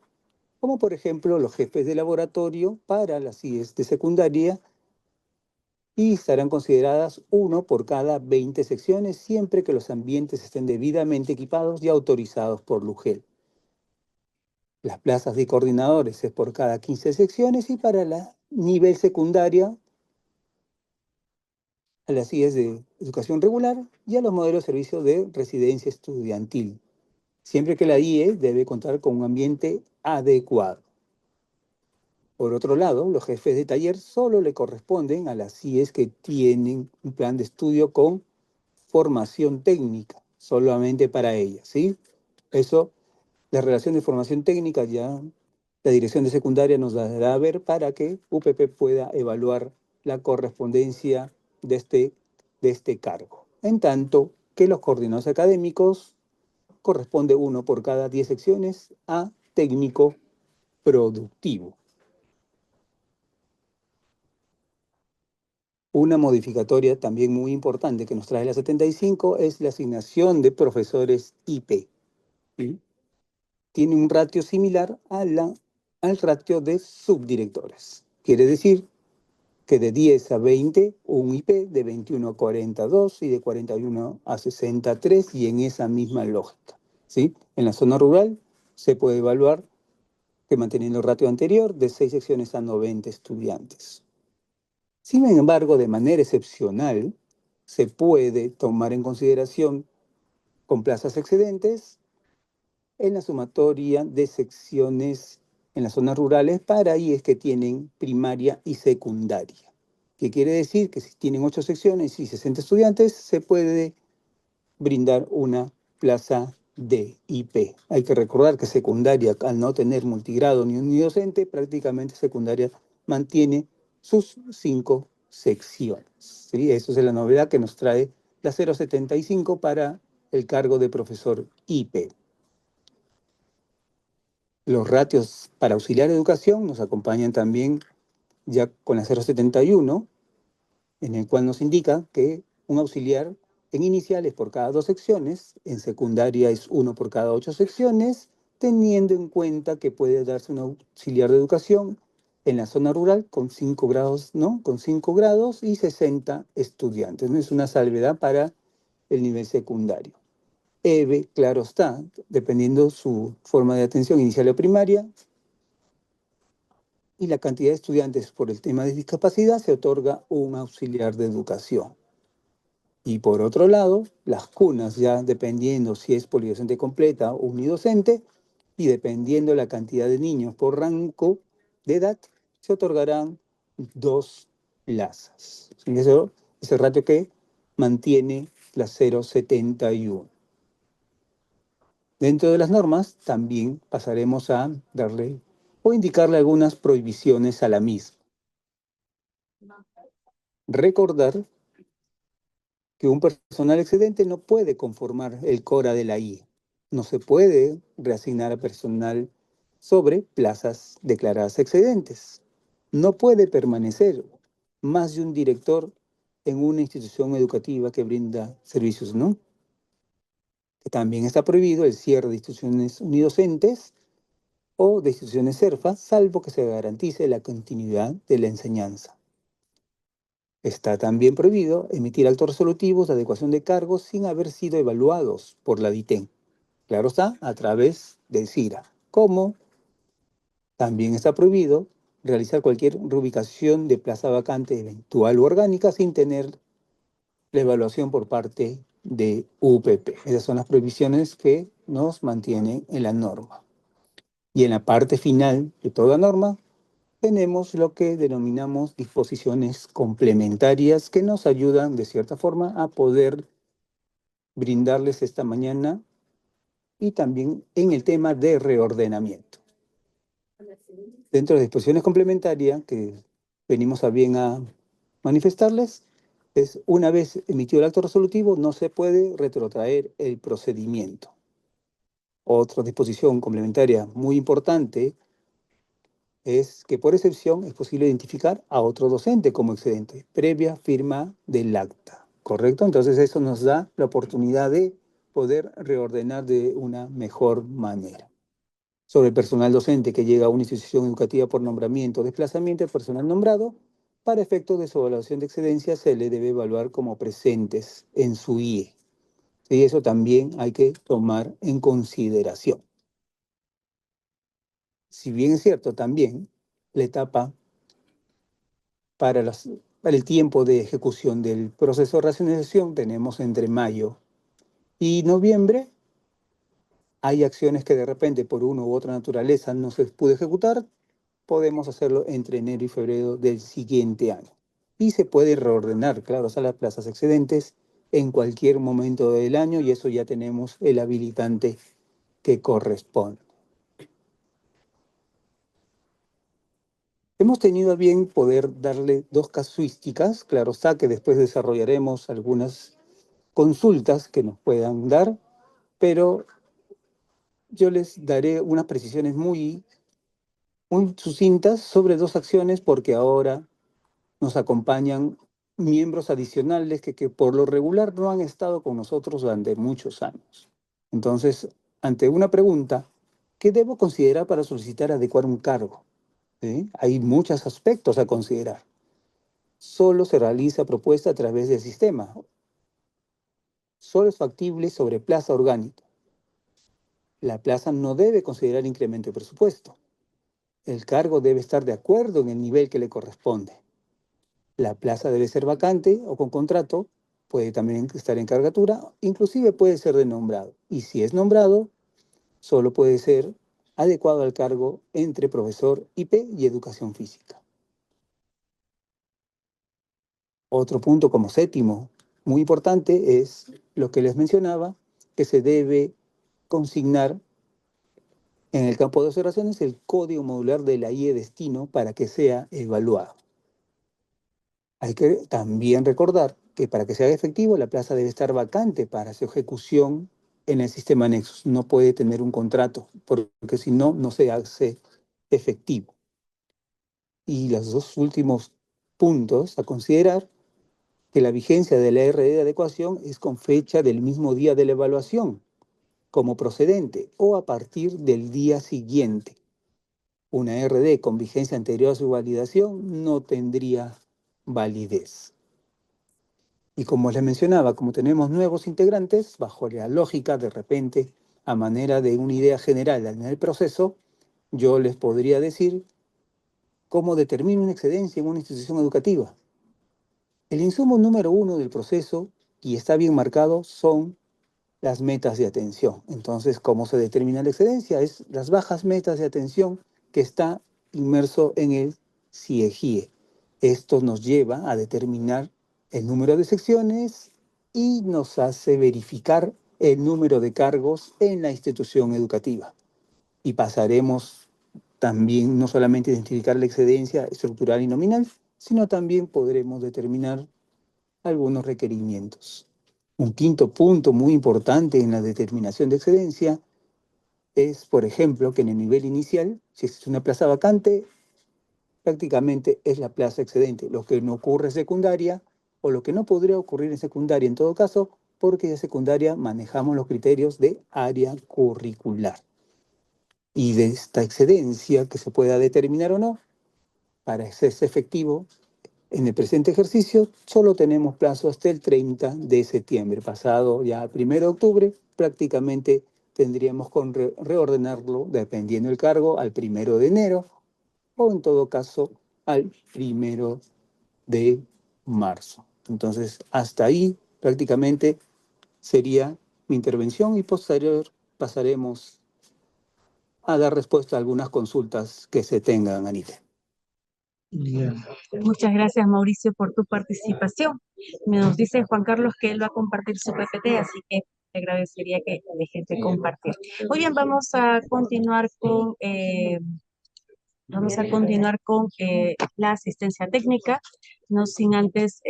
como por ejemplo los jefes de laboratorio para las IES de secundaria, y estarán consideradas 1 por cada 20 secciones, siempre que los ambientes estén debidamente equipados y autorizados por LUGEL. Las plazas de coordinadores es por cada 15 secciones y para la nivel secundaria, a las IES de educación regular y a los modelos de servicio de residencia estudiantil, siempre que la IE debe contar con un ambiente adecuado. Por otro lado, los jefes de taller solo le corresponden a las IES que tienen un plan de estudio con formación técnica, solamente para ellas, ¿sí? Eso, la relación de formación técnica ya la dirección de secundaria nos dará a ver para que UPP pueda evaluar la correspondencia de este cargo. En tanto que los coordinadores académicos corresponde 1 por cada 10 secciones a técnico productivo. Una modificatoria también muy importante que nos trae la 75 es la asignación de profesores IP. ¿Sí? Tiene un ratio similar al ratio de subdirectores. Quiere decir que de 10 a 20, un IP, de 21 a 42 y de 41 a 63, y en esa misma lógica, ¿sí? En la zona rural se puede evaluar que manteniendo el ratio anterior de 6 secciones a 90 estudiantes. Sin embargo, de manera excepcional, se puede tomar en consideración con plazas excedentes en la sumatoria de secciones en las zonas rurales para IES que tienen primaria y secundaria. Que quiere decir que si tienen 8 secciones y 60 estudiantes, se puede brindar una plaza de IP. Hay que recordar que secundaria, al no tener multigrado ni unidocente, prácticamente secundaria mantiene sus 5 secciones. ¿Sí? Eso es la novedad que nos trae la 075 para el cargo de profesor IP. Los ratios para auxiliar de educación nos acompañan también ya con la 071, en el cual nos indica que un auxiliar en inicial es por cada 2 secciones, en secundaria es 1 por cada 8 secciones, teniendo en cuenta que puede darse un auxiliar de educación en la zona rural con 5 grados, ¿no? Con 5 grados y 60 estudiantes. ¿No? Es una salvedad para el nivel secundario. EVE, claro está, dependiendo su forma de atención inicial o primaria, y la cantidad de estudiantes por el tema de discapacidad, se otorga un auxiliar de educación. Y por otro lado, las cunas, ya dependiendo si es polidocente completa o unidocente, y dependiendo la cantidad de niños por rango de edad, se otorgarán 2 plazas. Y eso es el ratio que mantiene la 071. Dentro de las normas, también pasaremos a darle o indicarle algunas prohibiciones a la misma. Recordar que un personal excedente no puede conformar el CORA de la IE. No se puede reasignar a personal sobre plazas declaradas excedentes. No puede permanecer más de un director en una institución educativa que brinda servicios, ¿no? También está prohibido el cierre de instituciones unidocentes o de instituciones CERFA, salvo que se garantice la continuidad de la enseñanza. Está también prohibido emitir actos resolutivos de adecuación de cargos sin haber sido evaluados por la DITEN. Claro está, a través del CIRA. Como también está prohibido realizar cualquier reubicación de plaza vacante eventual u orgánica sin tener la evaluación por parte de UPP. Esas son las prohibiciones que nos mantienen en la norma. Y en la parte final de toda norma, tenemos lo que denominamos disposiciones complementarias que nos ayudan de cierta forma a poder brindarles esta mañana y también en el tema de reordenamiento. Dentro de disposiciones complementarias que venimos a bien a manifestarles, es una vez emitido el acto resolutivo no se puede retrotraer el procedimiento. Otra disposición complementaria muy importante es que por excepción es posible identificar a otro docente como excedente, previa firma del acta, ¿correcto? Entonces eso nos da la oportunidad de poder reordenar de una mejor manera. Sobre el personal docente que llega a una institución educativa por nombramiento o desplazamiento, el personal nombrado, para efectos de su evaluación de excedencia, se le debe evaluar como presentes en su IE. Y eso también hay que tomar en consideración. Si bien es cierto, también la etapa para el tiempo de ejecución del proceso de racionalización tenemos entre mayo y noviembre. Hay acciones que de repente por una u otra naturaleza no se pudo ejecutar, podemos hacerlo entre enero y febrero del siguiente año. Y se puede reordenar, claro, a las plazas excedentes en cualquier momento del año y eso ya tenemos el habilitante que corresponde. Hemos tenido a bien poder darle 2 casuísticas, claro está que después desarrollaremos algunas consultas que nos puedan dar, pero yo les daré unas precisiones muy sucintas sobre 2 acciones porque ahora nos acompañan miembros adicionales que por lo regular no han estado con nosotros durante muchos años. Entonces, ante una pregunta, ¿qué debo considerar para solicitar adecuar un cargo? ¿sí? Hay muchos aspectos a considerar. Solo se realiza propuesta a través del sistema. Solo es factible sobre plaza orgánica. La plaza no debe considerar incremento de presupuesto. El cargo debe estar de acuerdo en el nivel que le corresponde. La plaza debe ser vacante o con contrato, puede también estar en cargatura, inclusive puede ser de nombrado. Y si es nombrado, solo puede ser adecuado al cargo entre profesor IP y educación física. Otro punto como séptimo, muy importante, es lo que les mencionaba, que se debe consignar en el campo de observaciones el código modular de la IE destino para que sea evaluado. Hay que también recordar que para que sea efectivo la plaza debe estar vacante para su ejecución en el sistema Nexus. No puede tener un contrato porque si no, no se hace efectivo. Y los dos últimos puntos a considerar, que la vigencia de la RD de adecuación es con fecha del mismo día de la evaluación como procedente o a partir del día siguiente. Una RD con vigencia anterior a su validación no tendría validez. Y como les mencionaba, como tenemos nuevos integrantes, bajo la lógica, de repente, a manera de una idea general en el proceso, yo les podría decir cómo determino una excedencia en una institución educativa. El insumo número uno del proceso, y está bien marcado, son las metas de atención. Entonces, ¿cómo se determina la excedencia? Es las bajas metas de atención que está inmerso en el CIEGIE. Esto nos lleva a determinar el número de secciones y nos hace verificar el número de cargos en la institución educativa. Y pasaremos también no solamente a identificar la excedencia estructural y nominal, sino también podremos determinar algunos requerimientos. Un quinto punto muy importante en la determinación de excedencia es, por ejemplo, que en el nivel inicial, si es una plaza vacante, prácticamente es la plaza excedente. Lo que no ocurre en secundaria, o lo que no podría ocurrir en secundaria en todo caso, porque en secundaria manejamos los criterios de área curricular. Y de esta excedencia que se pueda determinar o no, para hacerse efectivo, en el presente ejercicio solo tenemos plazo hasta el 30 de septiembre. Pasado ya 1 de octubre, prácticamente tendríamos que reordenarlo, dependiendo del cargo, al 1 de enero o en todo caso al 1 de marzo. Entonces, hasta ahí prácticamente sería mi intervención y posterior pasaremos a dar respuesta a algunas consultas que se tengan, Anita. Bien. Muchas gracias, Mauricio, por tu participación. Nos dice Juan Carlos que él va a compartir su PPT, así que te agradecería que dejes de compartir. Muy bien, vamos a continuar con la asistencia técnica, no sin antes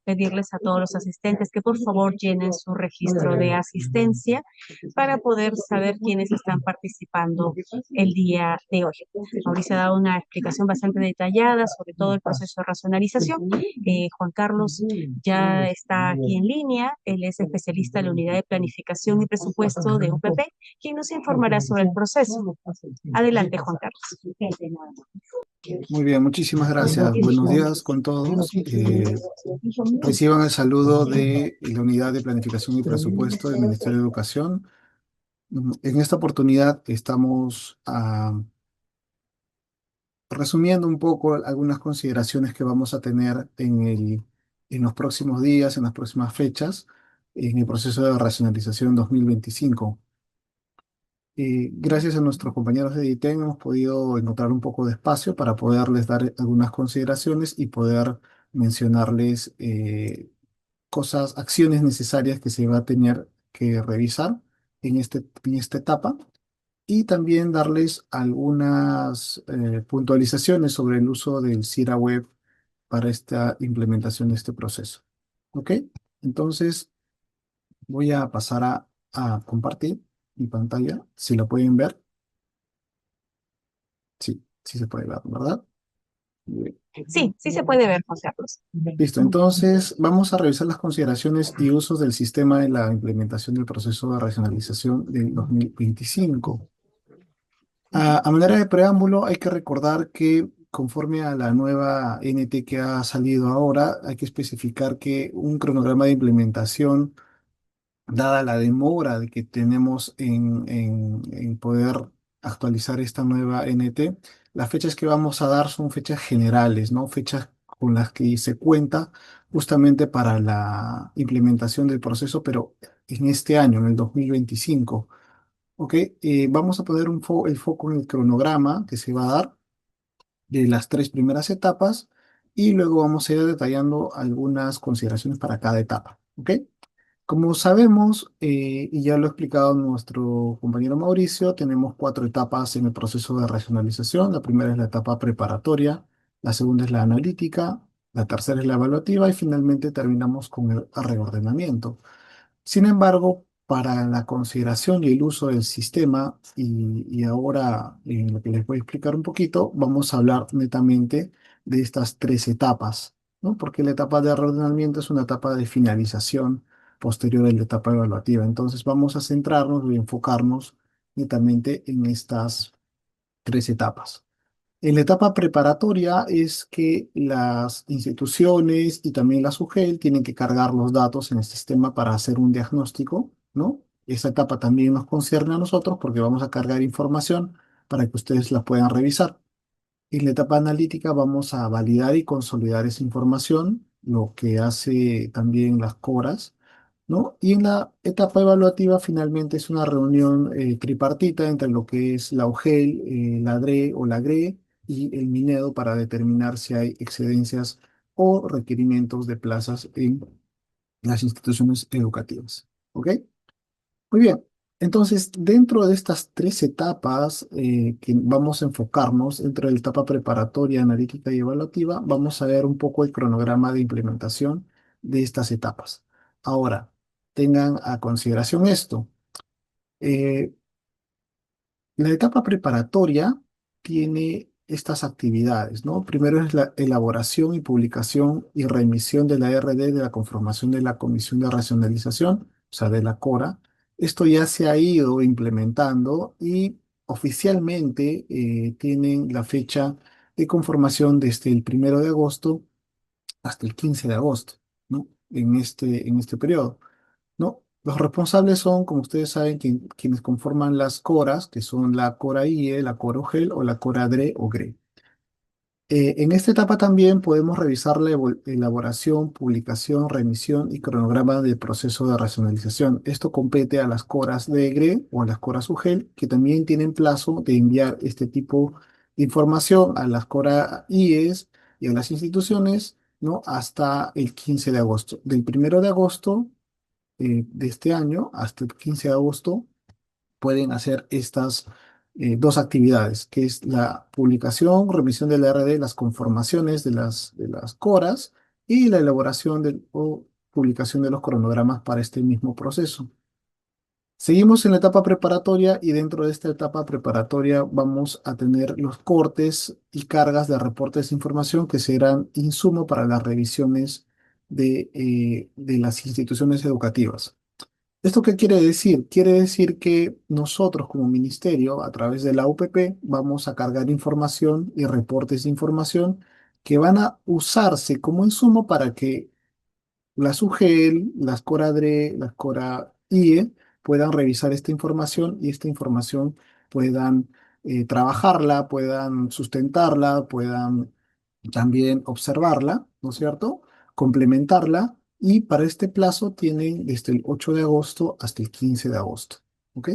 pedirles a todos los asistentes que por favor llenen su registro de asistencia para poder saber quiénes están participando el día de hoy. Mauricio ha dado una explicación bastante detallada sobre todo el proceso de racionalización. Juan Carlos ya está aquí en línea, él es especialista en la unidad de planificación y presupuesto de UPP, quien nos informará sobre el proceso. Adelante, Juan Carlos. Muy bien, muchísimas gracias. Buenos días con todos. Reciban el saludo de la Unidad de Planificación y Presupuesto del Ministerio de Educación. En esta oportunidad estamos resumiendo un poco algunas consideraciones que vamos a tener en los próximos días, en las próximas fechas, en el proceso de racionalización 2025. Gracias a nuestros compañeros de DITEN hemos podido encontrar un poco de espacio para poderles dar algunas consideraciones y poder mencionarles cosas, acciones necesarias que se va a tener que revisar en esta etapa y también darles algunas puntualizaciones sobre el uso del CIRA Web para esta implementación de este proceso. ¿Ok? Entonces voy a pasar a compartir mi pantalla, si la pueden ver. Sí, sí se puede ver, ¿verdad? Muy bien. Sí, sí se puede ver, Juan Carlos. Listo, entonces vamos a revisar las consideraciones y usos del sistema de la implementación del proceso de racionalización del 2025. A manera de preámbulo, hay que recordar que conforme a la nueva NT que ha salido ahora, hay que especificar que un cronograma de implementación, dada la demora de que tenemos en poder actualizar esta nueva NT, las fechas que vamos a dar son fechas generales, ¿no? Fechas con las que se cuenta justamente para la implementación del proceso, pero en este año, en el 2025. ¿Ok? Vamos a poner el foco en el cronograma que se va a dar de las tres primeras etapas y luego vamos a ir detallando algunas consideraciones para cada etapa. ¿Ok? Como sabemos, y ya lo ha explicado nuestro compañero Mauricio, tenemos cuatro etapas en el proceso de racionalización. La primera es la etapa preparatoria, la segunda es la analítica, la tercera es la evaluativa y finalmente terminamos con el reordenamiento. Sin embargo, para la consideración y el uso del sistema, y ahora en lo que les voy a explicar un poquito, vamos a hablar netamente de estas tres etapas, ¿no? Porque la etapa de reordenamiento es una etapa de finalización posterior a la etapa evaluativa. Entonces vamos a centrarnos y enfocarnos netamente en estas tres etapas. En la etapa preparatoria es que las instituciones y también la SUGEL tienen que cargar los datos en el sistema para hacer un diagnóstico, ¿no? Esa etapa también nos concierne a nosotros porque vamos a cargar información para que ustedes la puedan revisar. En la etapa analítica vamos a validar y consolidar esa información, lo que hace también las CORAS, ¿no? Y en la etapa evaluativa finalmente es una reunión tripartita entre lo que es la UGEL, la DRE o la GRE y el Minedo para determinar si hay excedencias o requerimientos de plazas en las instituciones educativas. ¿Ok? Muy bien. Entonces, dentro de estas tres etapas que vamos a enfocarnos, dentro de la etapa preparatoria, analítica y evaluativa, vamos a ver un poco el cronograma de implementación de estas etapas. Ahora, tengan a consideración esto. eh, la etapa preparatoria tiene estas actividades, ¿no? Primero es la elaboración y publicación y remisión de la RD de la conformación de la Comisión de Racionalización, o sea, de la CORA. Esto ya se ha ido implementando y oficialmente tienen la fecha de conformación desde el 1 de agosto hasta el 15 de agosto, ¿no? En este periodo. ¿No? Los responsables son, como ustedes saben, quienes conforman las coras, que son la cora IE, la cora UGEL o la cora DRE o GRE. En esta etapa también podemos revisar la elaboración, publicación, remisión y cronograma del proceso de racionalización. Esto compete a las coras de GRE o a las coras UGEL, que también tienen plazo de enviar este tipo de información a las coras IES y a las instituciones, ¿no? Hasta el 15 de agosto. Del 1 de agosto de este año hasta el 15 de agosto pueden hacer estas dos actividades, que es la publicación, revisión del RD, las conformaciones de las coras y la elaboración o publicación de los cronogramas para este mismo proceso. Seguimos en la etapa preparatoria y dentro de esta etapa preparatoria vamos a tener los cortes y cargas de reportes de información que serán insumo para las revisiones de las instituciones educativas. ¿Esto qué quiere decir? Quiere decir que nosotros como ministerio, a través de la UPP, vamos a cargar información y reportes de información que van a usarse como insumo para que las UGEL, las CORADRE, las CORA IE puedan revisar esta información y esta información puedan trabajarla, puedan sustentarla, puedan también observarla, ¿no es cierto? Complementarla y para este plazo tienen desde el 8 de agosto hasta el 15 de agosto, ¿ok?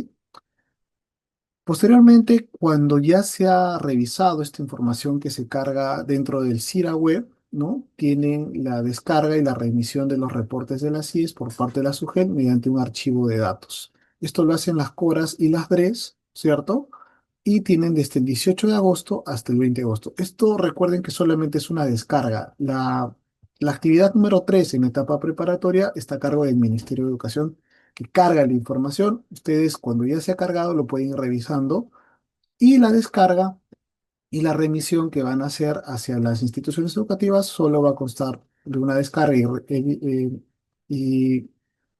Posteriormente, cuando ya se ha revisado esta información que se carga dentro del CIRA web, ¿no? Tienen la descarga y la remisión de los reportes de las CIES por parte de la SUGEL mediante un archivo de datos. Esto lo hacen las CORAS y las DRES, ¿cierto? Y tienen desde el 18 de agosto hasta el 20 de agosto. Esto recuerden que solamente es una descarga. La actividad número 3 en etapa preparatoria está a cargo del Ministerio de Educación que carga la información. Ustedes cuando ya se ha cargado lo pueden ir revisando y la descarga y la remisión que van a hacer hacia las instituciones educativas solo va a constar de una descarga y,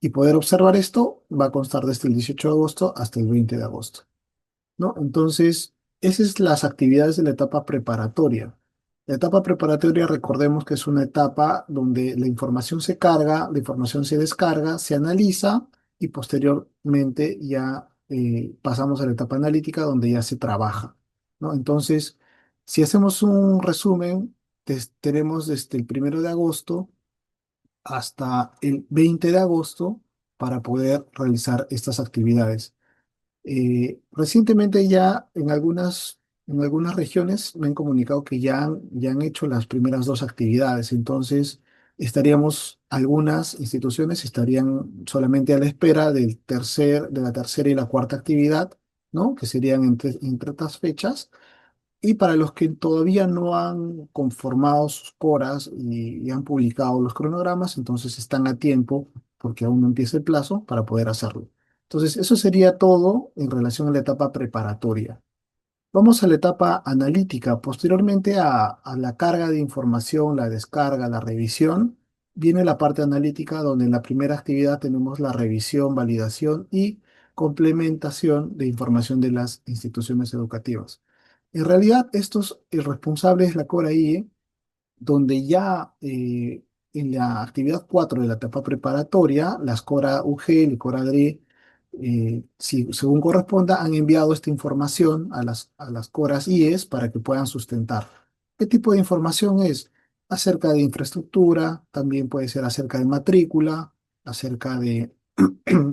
y poder observar esto va a constar desde el 18 de agosto hasta el 20 de agosto, ¿no? Entonces, Esas es las actividades de la etapa preparatoria. La etapa preparatoria, recordemos que es una etapa donde la información se carga, la información se descarga, se analiza y posteriormente ya pasamos a la etapa analítica donde ya se trabaja, ¿no? Entonces, si hacemos un resumen, tenemos desde el 1 de agosto hasta el 20 de agosto para poder realizar estas actividades. Recientemente ya en algunas regiones me han comunicado que ya han hecho las primeras dos actividades, entonces algunas instituciones estarían solamente a la espera de la tercera y la cuarta actividad, ¿no? Que serían entre estas fechas. Y para los que todavía no han conformado sus coras y han publicado los cronogramas, entonces están a tiempo porque aún no empieza el plazo para poder hacerlo. Entonces, eso sería todo en relación a la etapa preparatoria. Vamos a la etapa analítica. Posteriormente a la carga de información, la descarga, la revisión, viene la parte analítica donde en la primera actividad tenemos la revisión, validación y complementación de información de las instituciones educativas. En realidad, estos responsables, la Cora IE, donde ya en la actividad 4 de la etapa preparatoria, las Cora UGEL y Cora DRE, según corresponda, han enviado esta información a las Coras IES para que puedan sustentar. ¿Qué tipo de información es? Acerca de infraestructura, también puede ser acerca de matrícula, acerca de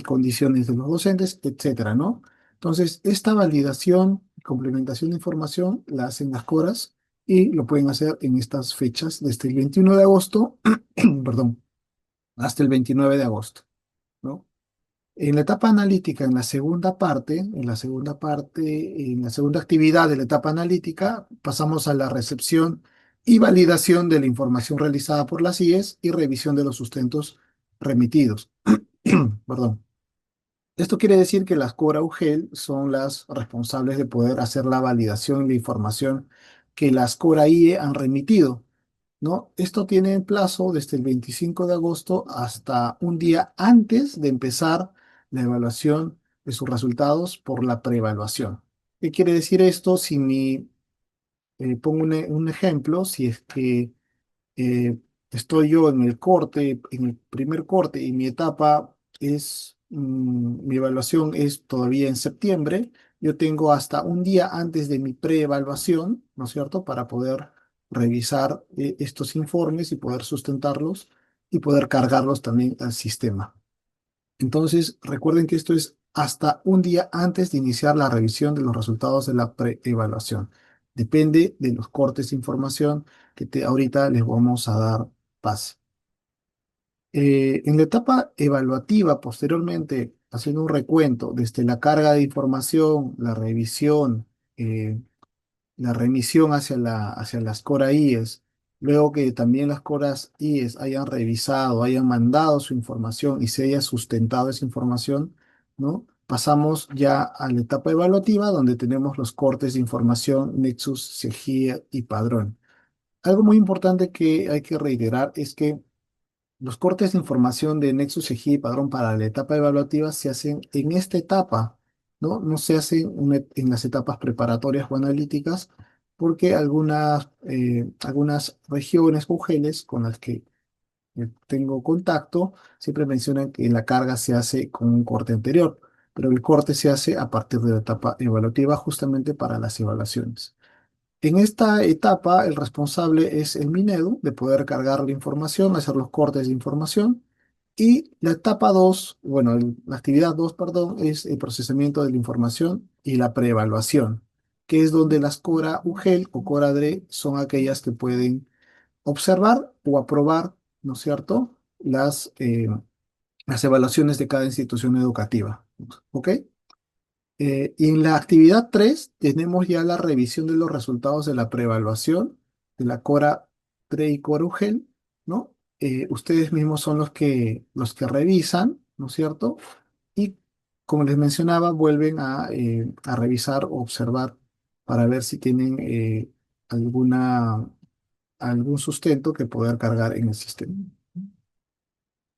condiciones de los docentes, etcétera, ¿no? Entonces, esta validación y complementación de información la hacen las Coras y lo pueden hacer en estas fechas, desde el 21 de agosto, perdón, hasta el 29 de agosto, ¿no? En la etapa analítica, en la segunda actividad de la etapa analítica, pasamos a la recepción y validación de la información realizada por las IES y revisión de los sustentos remitidos. Perdón. Esto quiere decir que las Cora UGEL son las responsables de poder hacer la validación y la información que las Cora IE han remitido, ¿no? Esto tiene plazo desde el 25 de agosto hasta un día antes de empezar la evaluación de sus resultados por la preevaluación. ¿Qué quiere decir esto? Pongo un ejemplo, si es que eh, estoy yo en el corte, en el primer corte y mi etapa mi evaluación es todavía en septiembre, yo tengo hasta un día antes de mi preevaluación, ¿no es cierto?, para poder revisar estos informes y poder sustentarlos y poder cargarlos también al sistema. Entonces, recuerden que esto es hasta un día antes de iniciar la revisión de los resultados de la preevaluación. Depende de los cortes de información ahorita les vamos a dar pase. En la etapa evaluativa, posteriormente, haciendo un recuento desde la carga de información, eh, la remisión hacia las Cora IES, luego que también las Coras IES hayan revisado, hayan mandado su información y se haya sustentado esa información, ¿no? Pasamos ya a la etapa evaluativa, donde tenemos los cortes de información, Nexus, Cegía y Padrón. Algo muy importante que hay que reiterar es que los cortes de información de Nexus, Eji y Padrón para la etapa evaluativa se hacen en esta etapa, ¿no? No se hacen en las etapas preparatorias o analíticas, porque algunas regiones o genes con las que tengo contacto siempre mencionan que la carga se hace con un corte anterior, pero el corte se hace a partir de la etapa evaluativa justamente para las evaluaciones. En esta etapa, el responsable es el Minedu de poder cargar la información, hacer los cortes de información. Y la etapa 2, bueno, la actividad 2, perdón, es el procesamiento de la información y la preevaluación, que es donde las Cora UGEL o Cora DRE son aquellas que pueden observar o aprobar, ¿no es cierto?, las evaluaciones de cada institución educativa. ¿Ok? Y en la actividad 3 tenemos ya la revisión de los resultados de la preevaluación de la Cora 3 y Cora UGEL, ¿no? Ustedes mismos son los que revisan, ¿no es cierto? Y como les mencionaba, vuelven a revisar o observar para ver si tienen algún sustento que poder cargar en el sistema.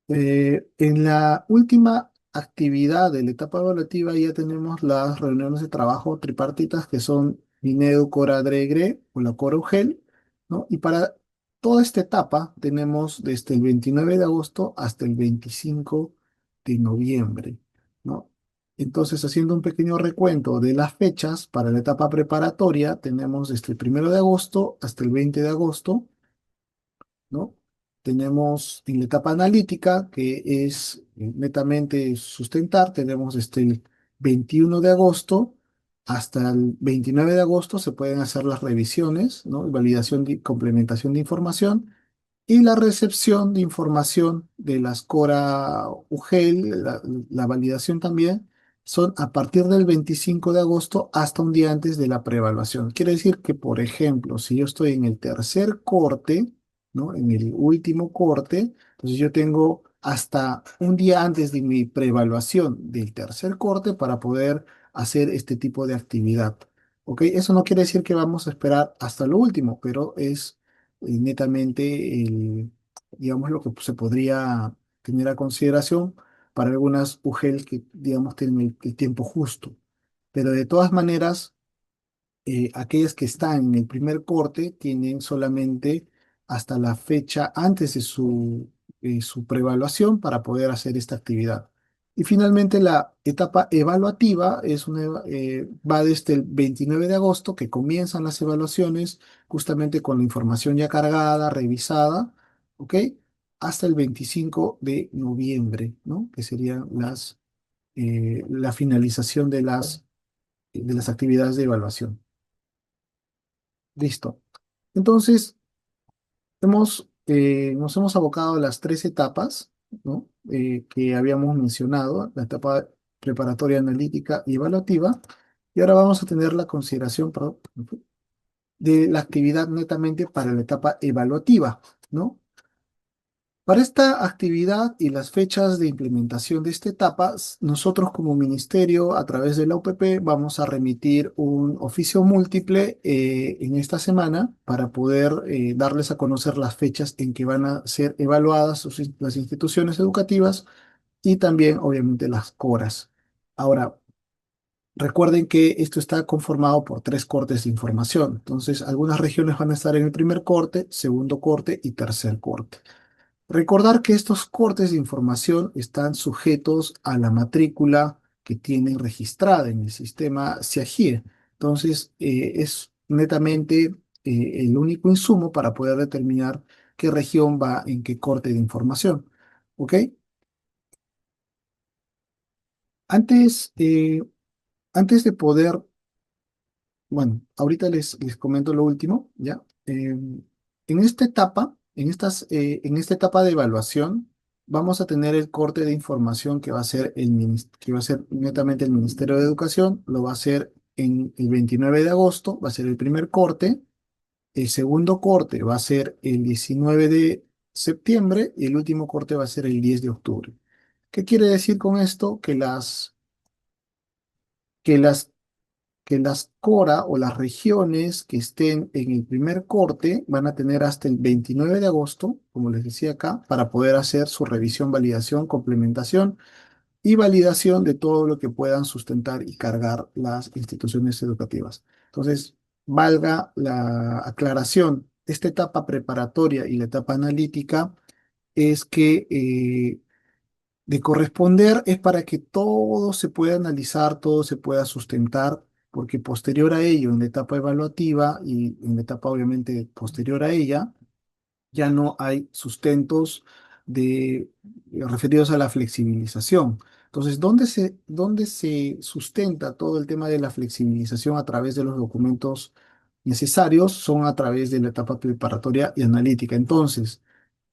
En la última actividad de la etapa evaluativa ya tenemos las reuniones de trabajo tripartitas que son Minedu Cora Dregre o la Cora UGEL, ¿no? Y para toda esta etapa tenemos desde el 29 de agosto hasta el 25 de noviembre, ¿no? Entonces, haciendo un pequeño recuento de las fechas para la etapa preparatoria, tenemos desde el 1 de agosto hasta el 20 de agosto, ¿no? Tenemos en la etapa analítica, que es netamente sustentar, tenemos desde el 21 de agosto hasta el 29 de agosto se pueden hacer las revisiones, ¿no? Validación y complementación de información y la recepción de información de las Cora UGEL, la validación también, son a partir del 25 de agosto hasta un día antes de la preevaluación. Quiere decir que, por ejemplo, si yo estoy en el tercer corte, ¿no? En el último corte, entonces yo tengo hasta un día antes de mi preevaluación del tercer corte para poder hacer este tipo de actividad. ¿Ok? Eso no quiere decir que vamos a esperar hasta lo último, pero es netamente digamos, lo que se podría tener a consideración para algunas UGEL que, digamos, tienen el tiempo justo. Pero de todas maneras, aquellas que están en el primer corte tienen solamente hasta la fecha antes de su preevaluación para poder hacer esta actividad. Y finalmente la etapa evaluativa va desde el 29 de agosto, que comienzan las evaluaciones justamente con la información ya cargada, revisada, ¿ok? Hasta el 25 de noviembre, ¿no? Que serían la finalización de las actividades de evaluación. Listo. Entonces, nos hemos abocado a las tres etapas, ¿no? Que habíamos mencionado, la etapa preparatoria, analítica y evaluativa, y ahora vamos a tener la consideración, perdón, de la actividad netamente para la etapa evaluativa, ¿no? Para esta actividad y las fechas de implementación de esta etapa, nosotros como ministerio, a través de la UPP, vamos a remitir un oficio múltiple en esta semana para poder darles a conocer las fechas en que van a ser evaluadas las instituciones educativas y también, obviamente, las coras. Ahora, recuerden que esto está conformado por tres cortes de información. Entonces, algunas regiones van a estar en el primer corte, segundo corte y tercer corte. Recordar que estos cortes de información están sujetos a la matrícula que tienen registrada en el sistema SIAGIE. Entonces, es netamente el único insumo para poder determinar qué región va en qué corte de información. ¿Ok? Antes, eh, antes de poder, bueno, ahorita les comento lo último, ¿ya? En esta etapa, en esta etapa de evaluación, vamos a tener el corte de información que va a ser que va a ser netamente el Ministerio de Educación, lo va a hacer en el 29 de agosto, va a ser el primer corte, el segundo corte va a ser el 19 de septiembre y el último corte va a ser el 10 de octubre. ¿Qué quiere decir con esto? Que las que las CORA o las regiones que estén en el primer corte van a tener hasta el 29 de agosto, como les decía acá, para poder hacer su revisión, validación, complementación y validación de todo lo que puedan sustentar y cargar las instituciones educativas. Entonces, valga la aclaración, esta etapa preparatoria y la etapa analítica es que de corresponder es para que todo se pueda analizar, todo se pueda sustentar, porque posterior a ello, en la etapa evaluativa y en la etapa obviamente posterior a ella, ya no hay sustentos referidos a la flexibilización. Entonces, ¿dónde se sustenta todo el tema de la flexibilización a través de los documentos necesarios? Son a través de la etapa preparatoria y analítica. Entonces,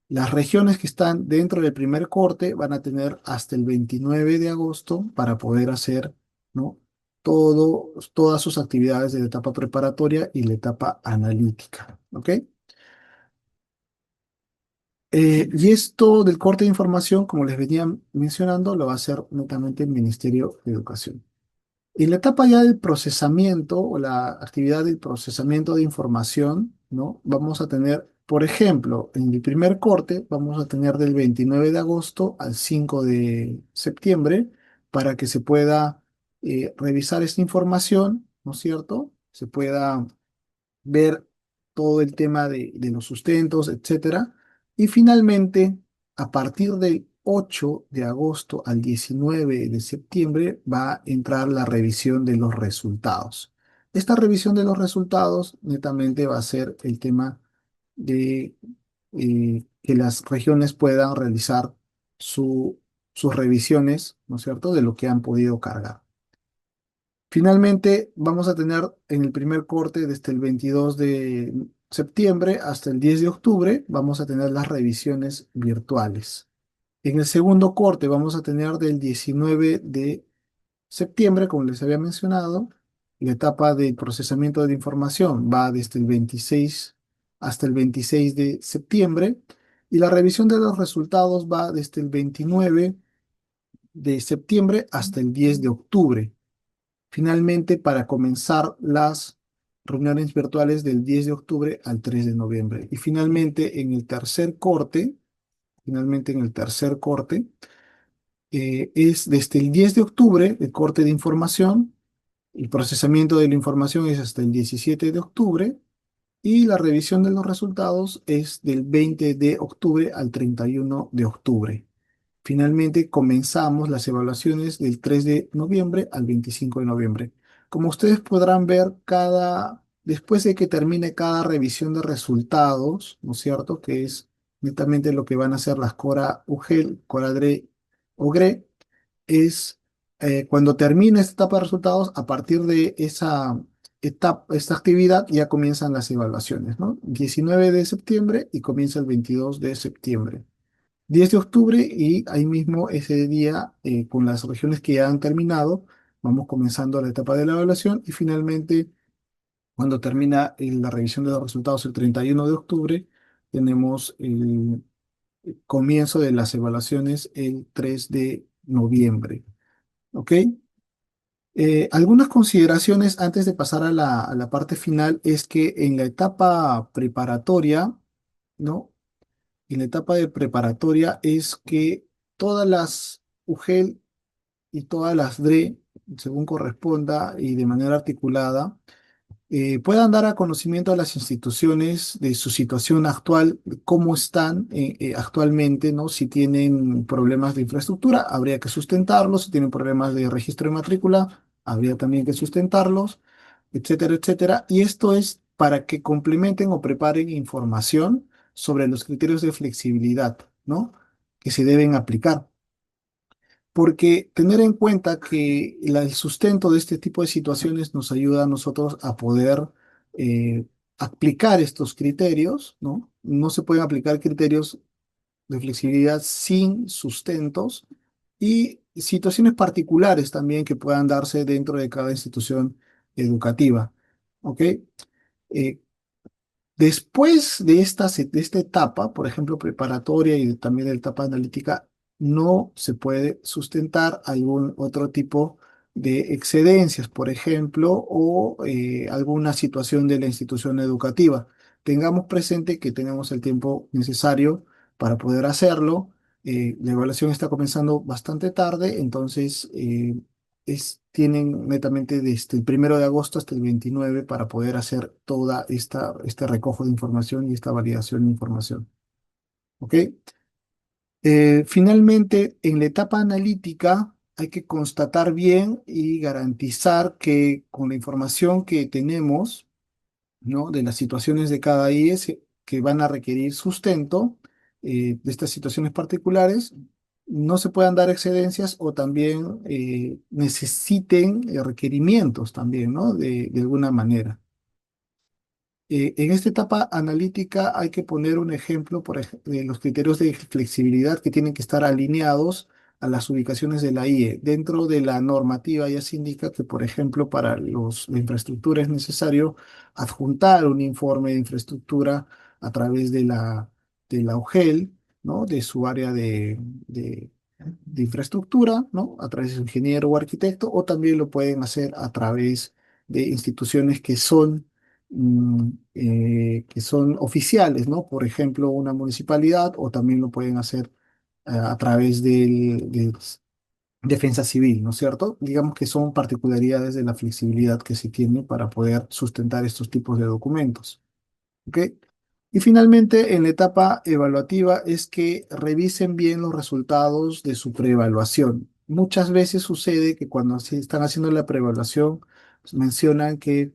las regiones que están dentro del primer corte van a tener hasta el 29 de agosto para poder hacer, ¿no? Todas sus actividades de la etapa preparatoria y la etapa analítica. ¿Ok? Y esto del corte de información, como les venía mencionando, lo va a hacer netamente el Ministerio de Educación. En la etapa ya del procesamiento o la actividad del procesamiento de información, ¿no? Vamos a tener, por ejemplo, en el primer corte, vamos a tener del 29 de agosto al 5 de septiembre para que se pueda revisar esta información, ¿no es cierto? se pueda ver todo el tema de los sustentos, etcétera. Y finalmente, a partir del 8 de agosto al 19 de septiembre va a entrar la revisión de los resultados. Esta revisión de los resultados netamente va a ser el tema de que las regiones puedan realizar sus revisiones, ¿no es cierto?, de lo que han podido cargar. Finalmente, vamos a tener en el primer corte desde el 22 de septiembre hasta el 10 de octubre, vamos a tener las revisiones virtuales. En el segundo corte vamos a tener del 19 de septiembre, como les había mencionado, la etapa de procesamiento de información va desde el 26 hasta el 26 de septiembre y la revisión de los resultados va desde el 29 de septiembre hasta el 10 de octubre. Finalmente, para comenzar las reuniones virtuales del 10 de octubre al 3 de noviembre. Y finalmente, en el tercer corte, es desde el 10 de octubre, el corte de información, el procesamiento de la información es hasta el 17 de octubre y la revisión de los resultados es del 20 de octubre al 31 de octubre. Finalmente, comenzamos las evaluaciones del 3 de noviembre al 25 de noviembre. Como ustedes podrán ver, después de que termine cada revisión de resultados, ¿no es cierto?, que es netamente lo que van a hacer las Cora UGEL, Cora DRE o GRE, es cuando termine esta etapa de resultados, a partir de esta actividad ya comienzan las evaluaciones, ¿no? 19 de septiembre y comienza el 22 de septiembre. 10 de octubre y ahí mismo ese día, con las regiones que ya han terminado, vamos comenzando la etapa de la evaluación y finalmente, cuando termina la revisión de los resultados el 31 de octubre, tenemos el comienzo de las evaluaciones el 3 de noviembre. ¿Ok? Algunas consideraciones antes de pasar a la parte final es que en la etapa preparatoria, ¿no? En la etapa de preparatoria es que todas las UGEL y todas las DRE, según corresponda y de manera articulada, puedan dar a conocimiento a las instituciones de su situación actual, de cómo están actualmente, ¿no? Si tienen problemas de infraestructura, habría que sustentarlos; si tienen problemas de registro de matrícula, habría también que sustentarlos, etcétera, etcétera. Y esto es para que complementen o preparen información sobre los criterios de flexibilidad, ¿no?, que se deben aplicar. Porque tener en cuenta que el sustento de este tipo de situaciones nos ayuda a nosotros a poder eh, aplicar estos criterios, ¿no? No se pueden aplicar criterios de flexibilidad sin sustentos y situaciones particulares también que puedan darse dentro de cada institución educativa. ¿Ok? Eh, Después de esta etapa, por ejemplo, preparatoria y también de la etapa analítica, no se puede sustentar algún otro tipo de excedencias, por ejemplo, o alguna situación de la institución educativa. Tengamos presente que tenemos el tiempo necesario para poder hacerlo. La evaluación está comenzando bastante tarde, entonces tienen netamente desde el 1 de agosto hasta el 29 para poder hacer toda este recojo de información y esta validación de información. ¿Ok? Finalmente, en la etapa analítica hay que constatar bien y garantizar que con la información que tenemos, ¿no?, de las situaciones de cada IES que van a requerir sustento, de estas situaciones particulares, no se puedan dar excedencias o también necesiten requerimientos también, ¿no?, de alguna manera. En esta etapa analítica hay que poner un ejemplo de los criterios de flexibilidad que tienen que estar alineados a las ubicaciones de la IE. Dentro de la normativa ya se indica que, por ejemplo, para la infraestructura es necesario adjuntar un informe de infraestructura a través de la UGEL, ¿no?, de su área de infraestructura, ¿no?, a través de su ingeniero o arquitecto, o también lo pueden hacer a través de instituciones que son oficiales, ¿no? Por ejemplo, una municipalidad, o también lo pueden hacer a través defensa civil, ¿no es cierto? Digamos que son particularidades de la flexibilidad que se tiene para poder sustentar estos tipos de documentos. ¿Ok? Y finalmente, en la etapa evaluativa es que revisen bien los resultados de su preevaluación. Muchas veces sucede que cuando se están haciendo la preevaluación, pues, mencionan que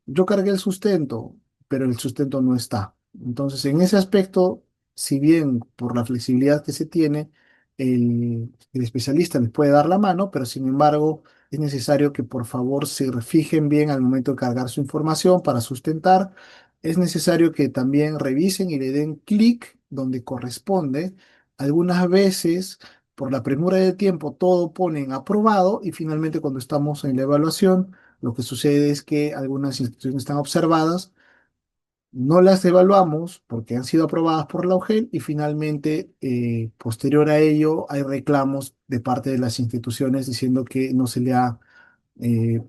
yo cargué el sustento, pero el sustento no está. Entonces, en ese aspecto, si bien por la flexibilidad que se tiene, el especialista les puede dar la mano, pero sin embargo, es necesario que por favor se fijen bien al momento de cargar su información para sustentar. Es necesario que también revisen y le den clic donde corresponde. Algunas veces, por la premura de tiempo, todo ponen aprobado y finalmente cuando estamos en la evaluación, lo que sucede es que algunas instituciones están observadas, no las evaluamos porque han sido aprobadas por la UGEL y finalmente, posterior a ello, hay reclamos de parte de las instituciones diciendo que no se le ha eh,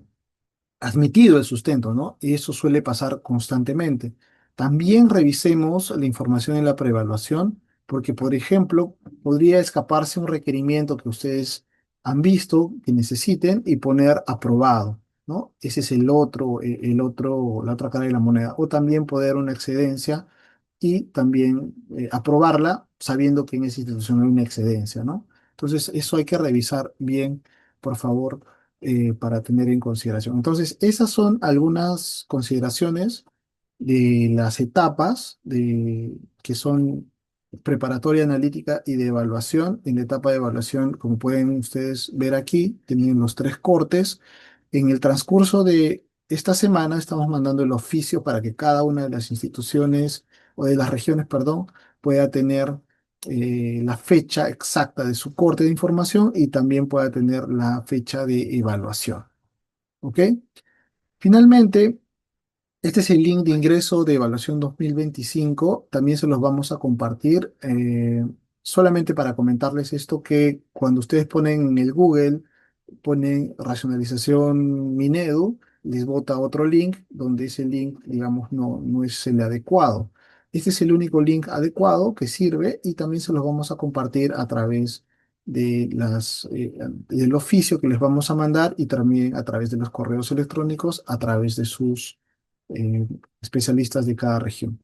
admitido el sustento, ¿no? Y eso suele pasar constantemente. También revisemos la información en la preevaluación, porque, por ejemplo, podría escaparse un requerimiento que ustedes han visto, que necesiten, y poner aprobado, ¿no? Ese es la otra cara de la moneda. O también poder una excedencia y también aprobarla sabiendo que en esa institución hay una excedencia, ¿no? Entonces, eso hay que revisar bien, por favor, para tener en consideración. Entonces, esas son algunas consideraciones de las etapas que son preparatoria analítica y de evaluación. En la etapa de evaluación, como pueden ustedes ver aquí, tienen los tres cortes. En el transcurso de esta semana estamos mandando el oficio para que cada una de las instituciones o de las regiones, perdón, pueda tener la fecha exacta de su corte de información y también pueda tener la fecha de evaluación. ¿Ok? Finalmente, este es el link de ingreso de evaluación 2025. También se los vamos a compartir. Solamente para comentarles esto, que cuando ustedes ponen en el Google, ponen racionalización Minedu, les bota otro link donde ese link, digamos, no es el adecuado. Este es el único link adecuado que sirve y también se los vamos a compartir a través del oficio que les vamos a mandar y también a través de los correos electrónicos, a través de sus eh, especialistas de cada región.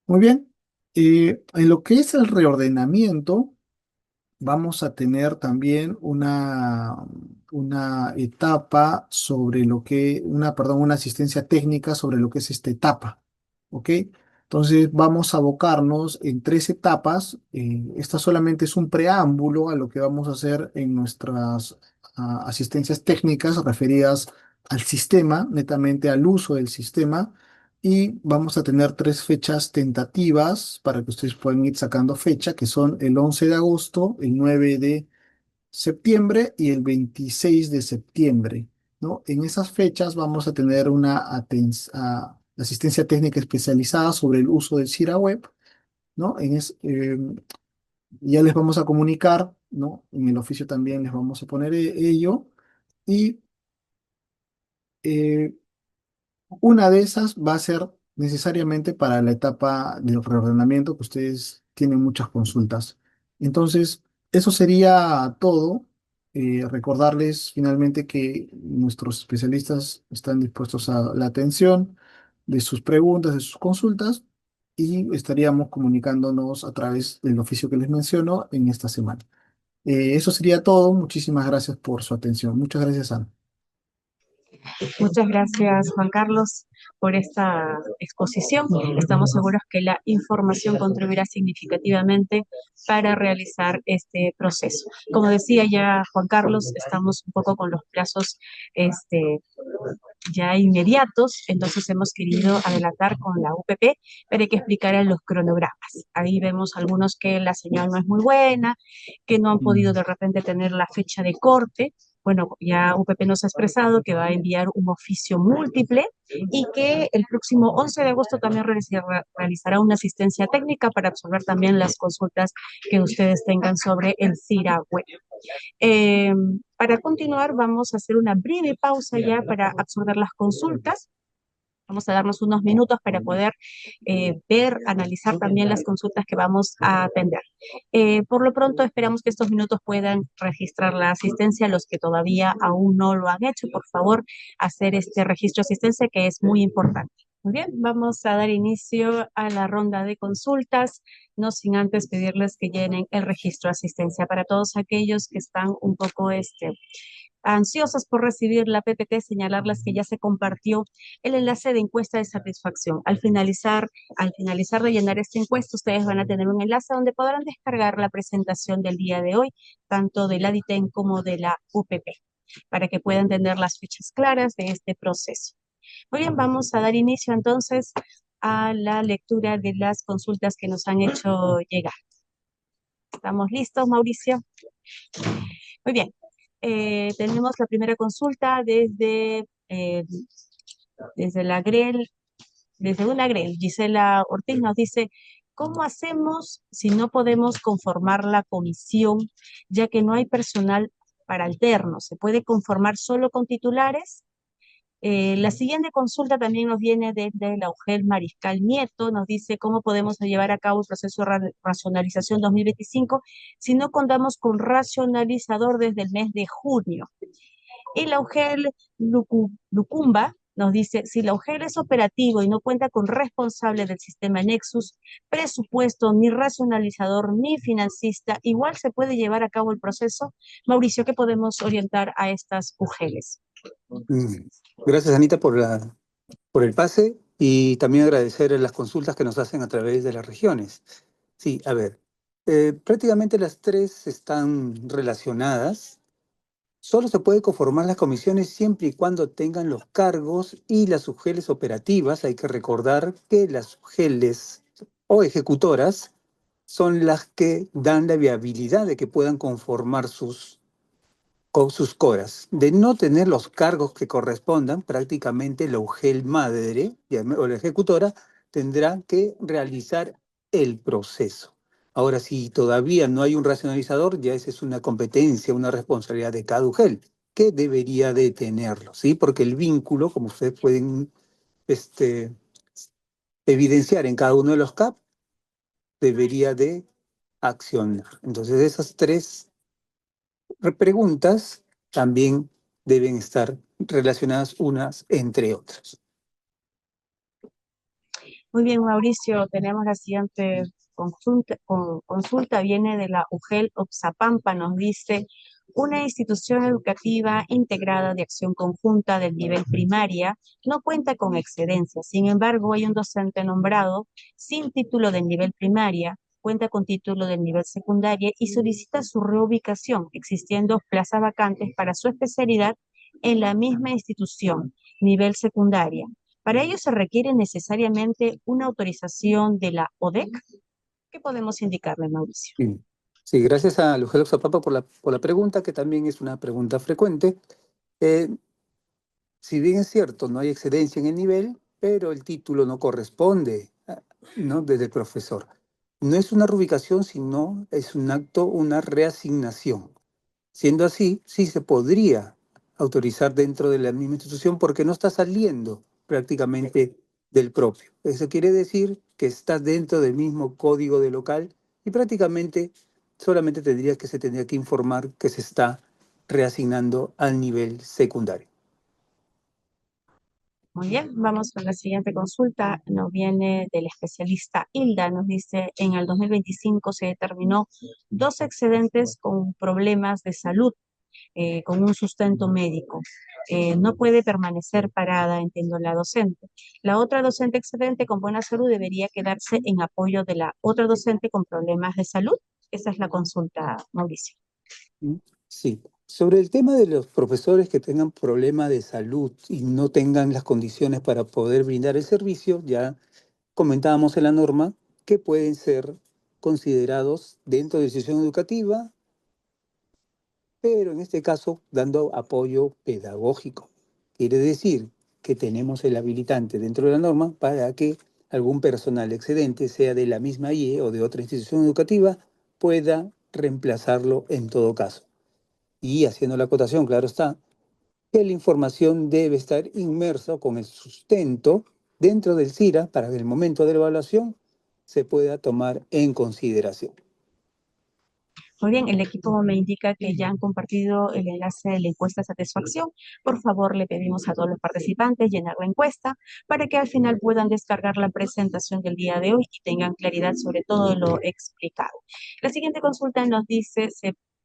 Muy bien. En lo que es el reordenamiento, vamos a tener también una etapa sobre perdón, una asistencia técnica sobre lo que es esta etapa. ¿Ok? Entonces vamos a abocarnos en tres etapas. Esta solamente es un preámbulo a lo que vamos a hacer en nuestras asistencias técnicas referidas al sistema, netamente al uso del sistema. Y vamos a tener tres fechas tentativas para que ustedes puedan ir sacando fecha, que son el 11 de agosto, el 9 de septiembre y el 26 de septiembre, ¿no? En esas fechas vamos a tener una asistencia técnica especializada sobre el uso del CIRA Web, ¿no? Ya les vamos a comunicar, ¿no? En el oficio también les vamos a poner ello. Y eh, una de esas va a ser necesariamente para la etapa del reordenamiento, que ustedes tienen muchas consultas. Entonces, eso sería todo. Recordarles finalmente que nuestros especialistas están dispuestos a la atención de sus preguntas, de sus consultas, y estaríamos comunicándonos a través del oficio que les menciono en esta semana. Eso sería todo. Muchísimas gracias por su atención. Muchas gracias, Ana. Muchas gracias, Juan Carlos, por esta exposición. Estamos seguros que la información contribuirá significativamente para realizar este proceso. Como decía ya Juan Carlos, estamos un poco con los plazos ya inmediatos, entonces hemos querido adelantar con la UPP para que explicaran los cronogramas. Ahí vemos algunos que la señal no es muy buena, que no han podido de repente tener la fecha de corte. Bueno, ya UPP nos ha expresado que va a enviar un oficio múltiple y que el próximo 11 de agosto también realizará una asistencia técnica para absorber también las consultas que ustedes tengan sobre el CIRA web. Eh, para continuar, vamos a hacer una breve pausa ya para absorber las consultas Vamos a darnos unos minutos para poder ver, analizar también las consultas que vamos a atender. Por lo pronto, esperamos que estos minutos puedan registrar la asistencia. Los que todavía aún no lo han hecho, por favor, hacer este registro de asistencia que es muy importante. Muy bien, vamos a dar inicio a la ronda de consultas, no sin antes pedirles que llenen el registro de asistencia. Para todos aquellos que están un poco ansiosas por recibir la PPT, señalarles que ya se compartió el enlace de encuesta de satisfacción. Al finalizar de llenar esta encuesta, ustedes van a tener un enlace donde podrán descargar la presentación del día de hoy, tanto de la DITEM como de la UPP, para que puedan tener las fechas claras de este proceso. Muy bien, vamos a dar inicio entonces a la lectura de las consultas que nos han hecho llegar. ¿Estamos listos, Mauricio? Muy bien. Tenemos la primera consulta desde la GREL, desde una GREL. Gisela Ortiz nos dice, ¿cómo hacemos si no podemos conformar la comisión, ya que no hay personal para alternos? ¿Se puede conformar solo con titulares? La siguiente consulta también nos viene desde la UGEL Mariscal Nieto, nos dice cómo podemos llevar a cabo el proceso de racionalización 2025 si no contamos con racionalizador desde el mes de junio. Y la UGEL Lucumba nos dice, si la UGEL es operativo y no cuenta con responsable del sistema Nexus, presupuesto, ni racionalizador, ni financista, igual se puede llevar a cabo el proceso. Mauricio, ¿qué podemos orientar a estas UGELs? Gracias, Anita, por el pase y también agradecer las consultas que nos hacen a través de las regiones. Sí, a ver, prácticamente las tres están relacionadas. Solo se puede conformar las comisiones siempre y cuando tengan los cargos y las UGELs operativas. Hay que recordar que las UGELs o ejecutoras son las que dan la viabilidad de que puedan conformar con sus coras. De no tener los cargos que correspondan, prácticamente la UGEL madre o la ejecutora tendrá que realizar el proceso. Ahora, si todavía no hay un racionalizador, ya esa es una competencia, una responsabilidad de cada UGEL, que debería de tenerlo, ¿sí? Porque el vínculo, como ustedes pueden evidenciar en cada uno de los CAP, debería de accionar. Entonces, esas tres preguntas también deben estar relacionadas unas entre otras. Muy bien, Mauricio, tenemos la siguiente consulta, viene de la UGEL Oxapampa, nos dice, una institución educativa integrada de acción conjunta del nivel primaria no cuenta con excedencia. Sin embargo, hay un docente nombrado sin título del nivel primaria, cuenta con título del nivel secundaria y solicita su reubicación, existiendo plazas vacantes para su especialidad en la misma institución, nivel secundaria. Para ello se requiere necesariamente una autorización de la ODEC. ¿Qué podemos indicarle, Mauricio? Bien. Sí, gracias a Lujel Zapapa por la pregunta, que también es una pregunta frecuente. Eh, si bien es cierto, no hay excedencia en el nivel, pero el título no corresponde, ¿no? Desde el profesor. No es una reubicación, sino es un acto, una reasignación. Siendo así, sí se podría autorizar dentro de la misma institución porque no está saliendo prácticamente del propio. Eso quiere decir que está dentro del mismo código de local y prácticamente solamente se tendría que informar que se está reasignando al nivel secundario. Muy bien, vamos con la siguiente consulta. Nos viene del especialista Hilda. Nos dice, en el 2025 se determinó 2 excedentes con problemas de salud, con un sustento médico. No puede permanecer parada, entiendo, la docente. La otra docente excedente con buena salud debería quedarse en apoyo de la otra docente con problemas de salud. Esa es la consulta, Mauricio. Sí, sobre el tema de los profesores que tengan problemas de salud y no tengan las condiciones para poder brindar el servicio, ya comentábamos en la norma que pueden ser considerados dentro de la institución educativa, pero en este caso dando apoyo pedagógico. Quiere decir que tenemos el habilitante dentro de la norma para que algún personal excedente, sea de la misma IE o de otra institución educativa, pueda reemplazarlo en todo caso. Y haciendo la acotación, claro está, que la información debe estar inmersa con el sustento dentro del CIRA, para el momento de la evaluación, se pueda tomar en consideración. Muy bien, el equipo me indica que ya han compartido el enlace de la encuesta de satisfacción. Por favor, le pedimos a todos los participantes llenar la encuesta para que al final puedan descargar la presentación del día de hoy y tengan claridad sobre todo lo explicado. La siguiente consulta nos dice,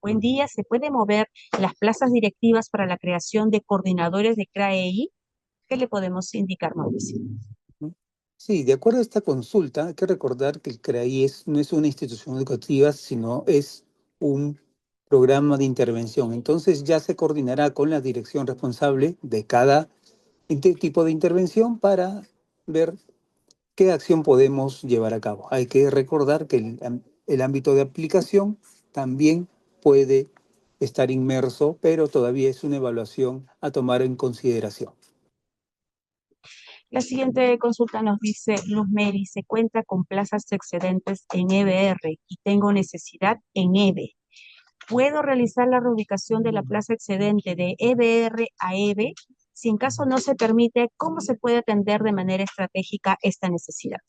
buen día, ¿se puede mover las plazas directivas para la creación de coordinadores de CRAEI? ¿Qué le podemos indicar, Mauricio? Sí, de acuerdo a esta consulta, hay que recordar que el CRAI no es una institución educativa, sino es un programa de intervención. Entonces ya se coordinará con la dirección responsable de cada tipo de intervención para ver qué acción podemos llevar a cabo. Hay que recordar que el ámbito de aplicación también puede estar inmerso, pero todavía es una evaluación a tomar en consideración. La siguiente consulta nos dice, Luz Mary, se cuenta con plazas excedentes en EBR y tengo necesidad en EBE. ¿Puedo realizar la reubicación de la plaza excedente de EBR a EBE? Si en caso no se permite, ¿cómo se puede atender de manera estratégica esta necesidad?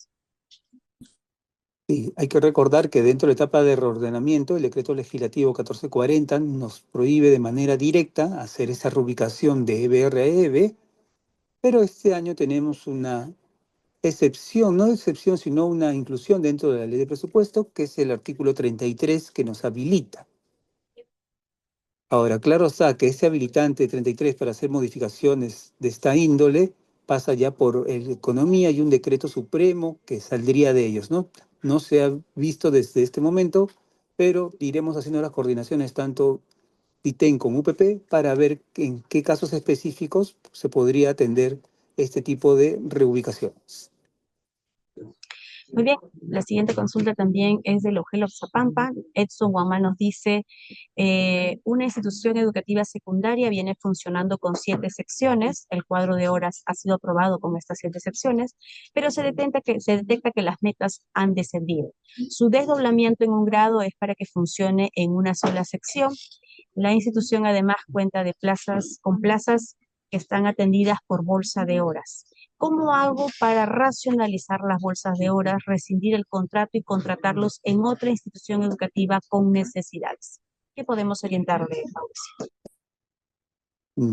Sí, hay que recordar que dentro de la etapa de reordenamiento, el decreto legislativo 1440 nos prohíbe de manera directa hacer esa reubicación de EBR a EB, pero este año tenemos una excepción, no excepción, sino una inclusión dentro de la ley de presupuesto, que es el artículo 33 que nos habilita. Ahora, claro está que ese habilitante 33 para hacer modificaciones de esta índole pasa ya por el Economía y un decreto supremo que saldría de ellos, ¿no? No se ha visto desde este momento, pero iremos haciendo las coordinaciones tanto ITEN con UPP para ver en qué casos específicos se podría atender este tipo de reubicaciones. Muy bien, la siguiente consulta también es del Ogelo Zapampa. Edson Guamán nos dice, una institución educativa secundaria viene funcionando con 7 secciones, el cuadro de horas ha sido aprobado con estas 7 secciones, pero se detecta que las metas han descendido. Su desdoblamiento en un grado es para que funcione en una sola sección. La institución además cuenta con plazas que están atendidas por bolsa de horas. ¿Cómo hago para racionalizar las bolsas de horas, rescindir el contrato y contratarlos en otra institución educativa con necesidades? ¿Qué podemos orientarle, Mauricio?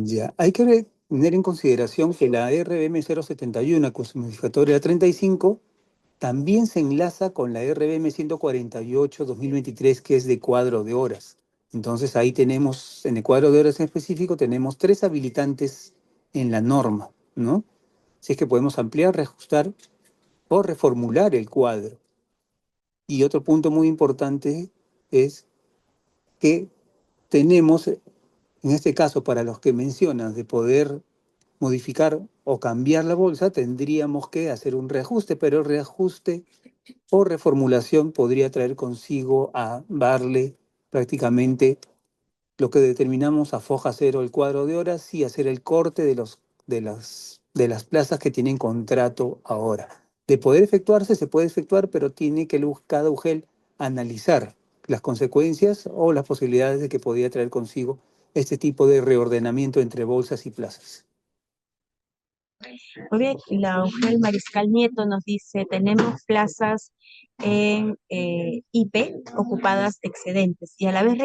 Ya, hay que tener en consideración que la RBM 071, con su modificatoria 35, también se enlaza con la RBM 148-2023, que es de cuadro de horas. Entonces ahí tenemos, en el cuadro de horas en específico, tenemos 3 habilitantes en la norma, ¿no? Si es que podemos ampliar, reajustar o reformular el cuadro. Y otro punto muy importante es que tenemos, en este caso, para los que mencionas, de poder modificar o cambiar la bolsa, tendríamos que hacer un reajuste, pero el reajuste o reformulación podría traer consigo a darle prácticamente lo que determinamos a foja cero el cuadro de horas y hacer el corte de las plazas que tienen contrato ahora. De poder efectuarse, se puede efectuar, pero tiene que cada UGEL analizar las consecuencias o las posibilidades de que podría traer consigo este tipo de reordenamiento entre bolsas y plazas. Muy bien, la Ugel Mariscal Nieto nos dice, tenemos plazas en IP ocupadas excedentes y a la vez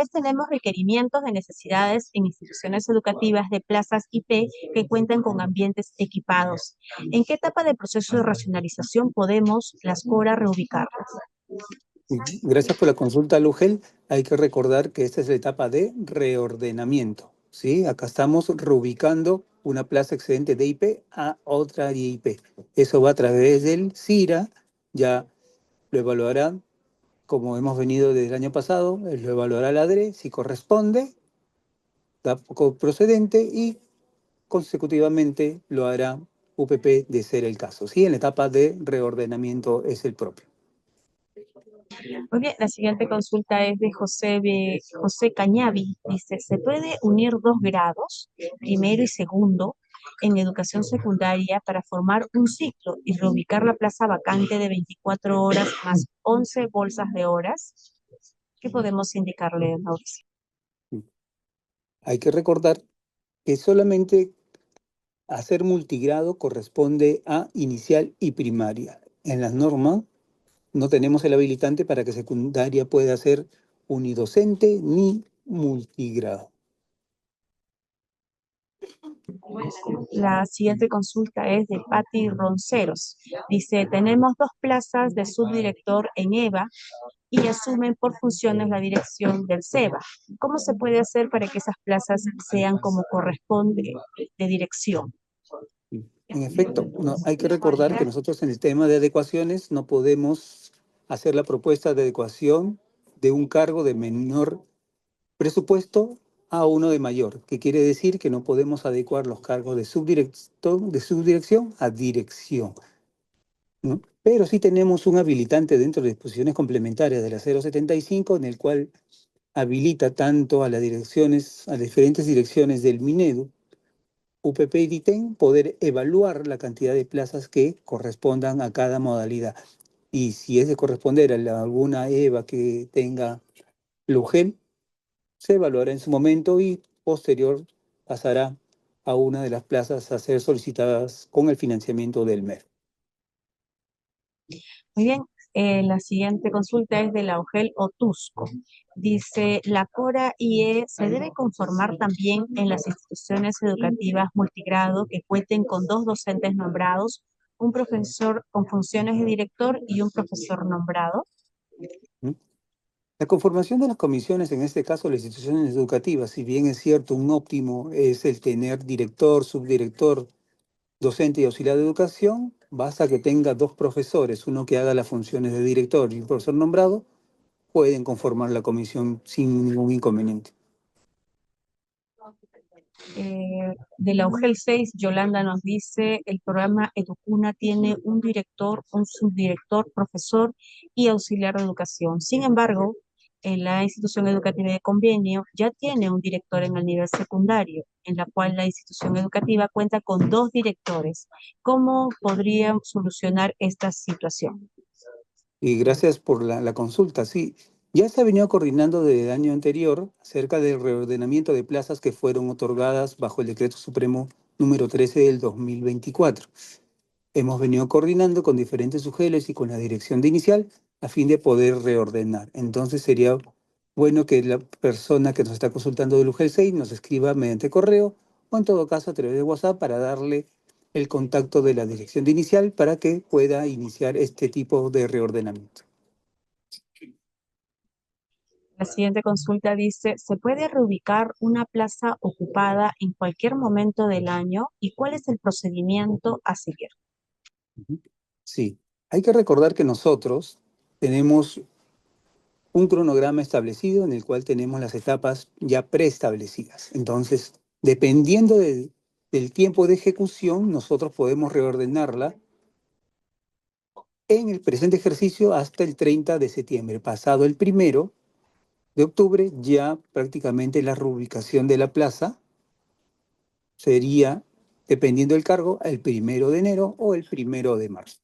tenemos requerimientos de necesidades en instituciones educativas de plazas IP que cuentan con ambientes equipados. ¿En qué etapa del proceso de racionalización podemos las CORA reubicarlas? Gracias por la consulta, Lugel. Hay que recordar que esta es la etapa de reordenamiento, ¿sí? Acá estamos reubicando una plaza excedente de IP a otra de IP. Eso va a través del CIRA, ya lo evaluarán como hemos venido desde el año pasado, lo evaluará la DRE, si corresponde, da poco procedente y consecutivamente lo hará UPP de ser el caso. ¿Sí? En la etapa de reordenamiento es el propio. Muy bien, la siguiente consulta es de José Cañavi. Dice, ¿se puede unir 2 grados, primero y segundo, en educación secundaria para formar un ciclo y reubicar la plaza vacante de 24 horas más 11 bolsas de horas? ¿Qué podemos indicarle, Mauricio? Hay que recordar que solamente hacer multigrado corresponde a inicial y primaria. En las normas no tenemos el habilitante para que secundaria pueda ser unidocente ni multigrado. La siguiente consulta es de Patti Ronceros. Dice, tenemos 2 plazas de subdirector en EVA y asumen por funciones la dirección del SEBA. ¿Cómo se puede hacer para que esas plazas sean como corresponde de dirección? En efecto, no, hay que recordar que nosotros en el tema de adecuaciones no podemos hacer la propuesta de adecuación de un cargo de menor presupuesto a uno de mayor, que quiere decir que no podemos adecuar los cargos de subdirección a dirección, ¿no? Pero sí tenemos un habilitante dentro de disposiciones complementarias de la 075 en el cual habilita tanto a las direcciones, a diferentes direcciones del Minedu, UPP y DITEN, poder evaluar la cantidad de plazas que correspondan a cada modalidad. Y si es de corresponder a alguna EVA que tenga LUGEL, se evaluará en su momento y posterior pasará a una de las plazas a ser solicitadas con el financiamiento del MEF. Muy bien, la siguiente consulta es de la OGEL Otusco. Dice, la CORA IE se debe conformar también en las instituciones educativas multigrado que cuenten con 2 docentes nombrados, un profesor con funciones de director y un profesor nombrado. ¿Mm? La conformación de las comisiones, en este caso las instituciones educativas, si bien es cierto, un óptimo es el tener director, subdirector, docente y auxiliar de educación, basta que tenga 2 profesores, uno que haga las funciones de director y un profesor nombrado, pueden conformar la comisión sin ningún inconveniente. De la UGEL 6, Yolanda nos dice, el programa Educuna tiene un director, un subdirector, profesor y auxiliar de educación. Sin embargo, en la institución educativa de convenio ya tiene un director en el nivel secundario, en la cual la institución educativa cuenta con 2 directores. ¿Cómo podría solucionar esta situación? Y gracias por la consulta. Sí, ya se ha venido coordinando desde el año anterior acerca del reordenamiento de plazas que fueron otorgadas bajo el Decreto Supremo número 13 del 2024. Hemos venido coordinando con diferentes UGELes y con la dirección de inicial a fin de poder reordenar. Entonces sería bueno que la persona que nos está consultando del UGEL 6 nos escriba mediante correo o en todo caso a través de WhatsApp para darle el contacto de la dirección de inicial para que pueda iniciar este tipo de reordenamiento. La siguiente consulta dice, ¿se puede reubicar una plaza ocupada en cualquier momento del año? ¿Y cuál es el procedimiento a seguir? Sí, hay que recordar que nosotros tenemos un cronograma establecido en el cual tenemos las etapas ya preestablecidas. Entonces, dependiendo del tiempo de ejecución, nosotros podemos reordenarla en el presente ejercicio hasta el 30 de septiembre. Pasado el 1 de octubre, ya prácticamente la reubicación de la plaza sería, dependiendo del cargo, el 1 de enero o el 1 de marzo.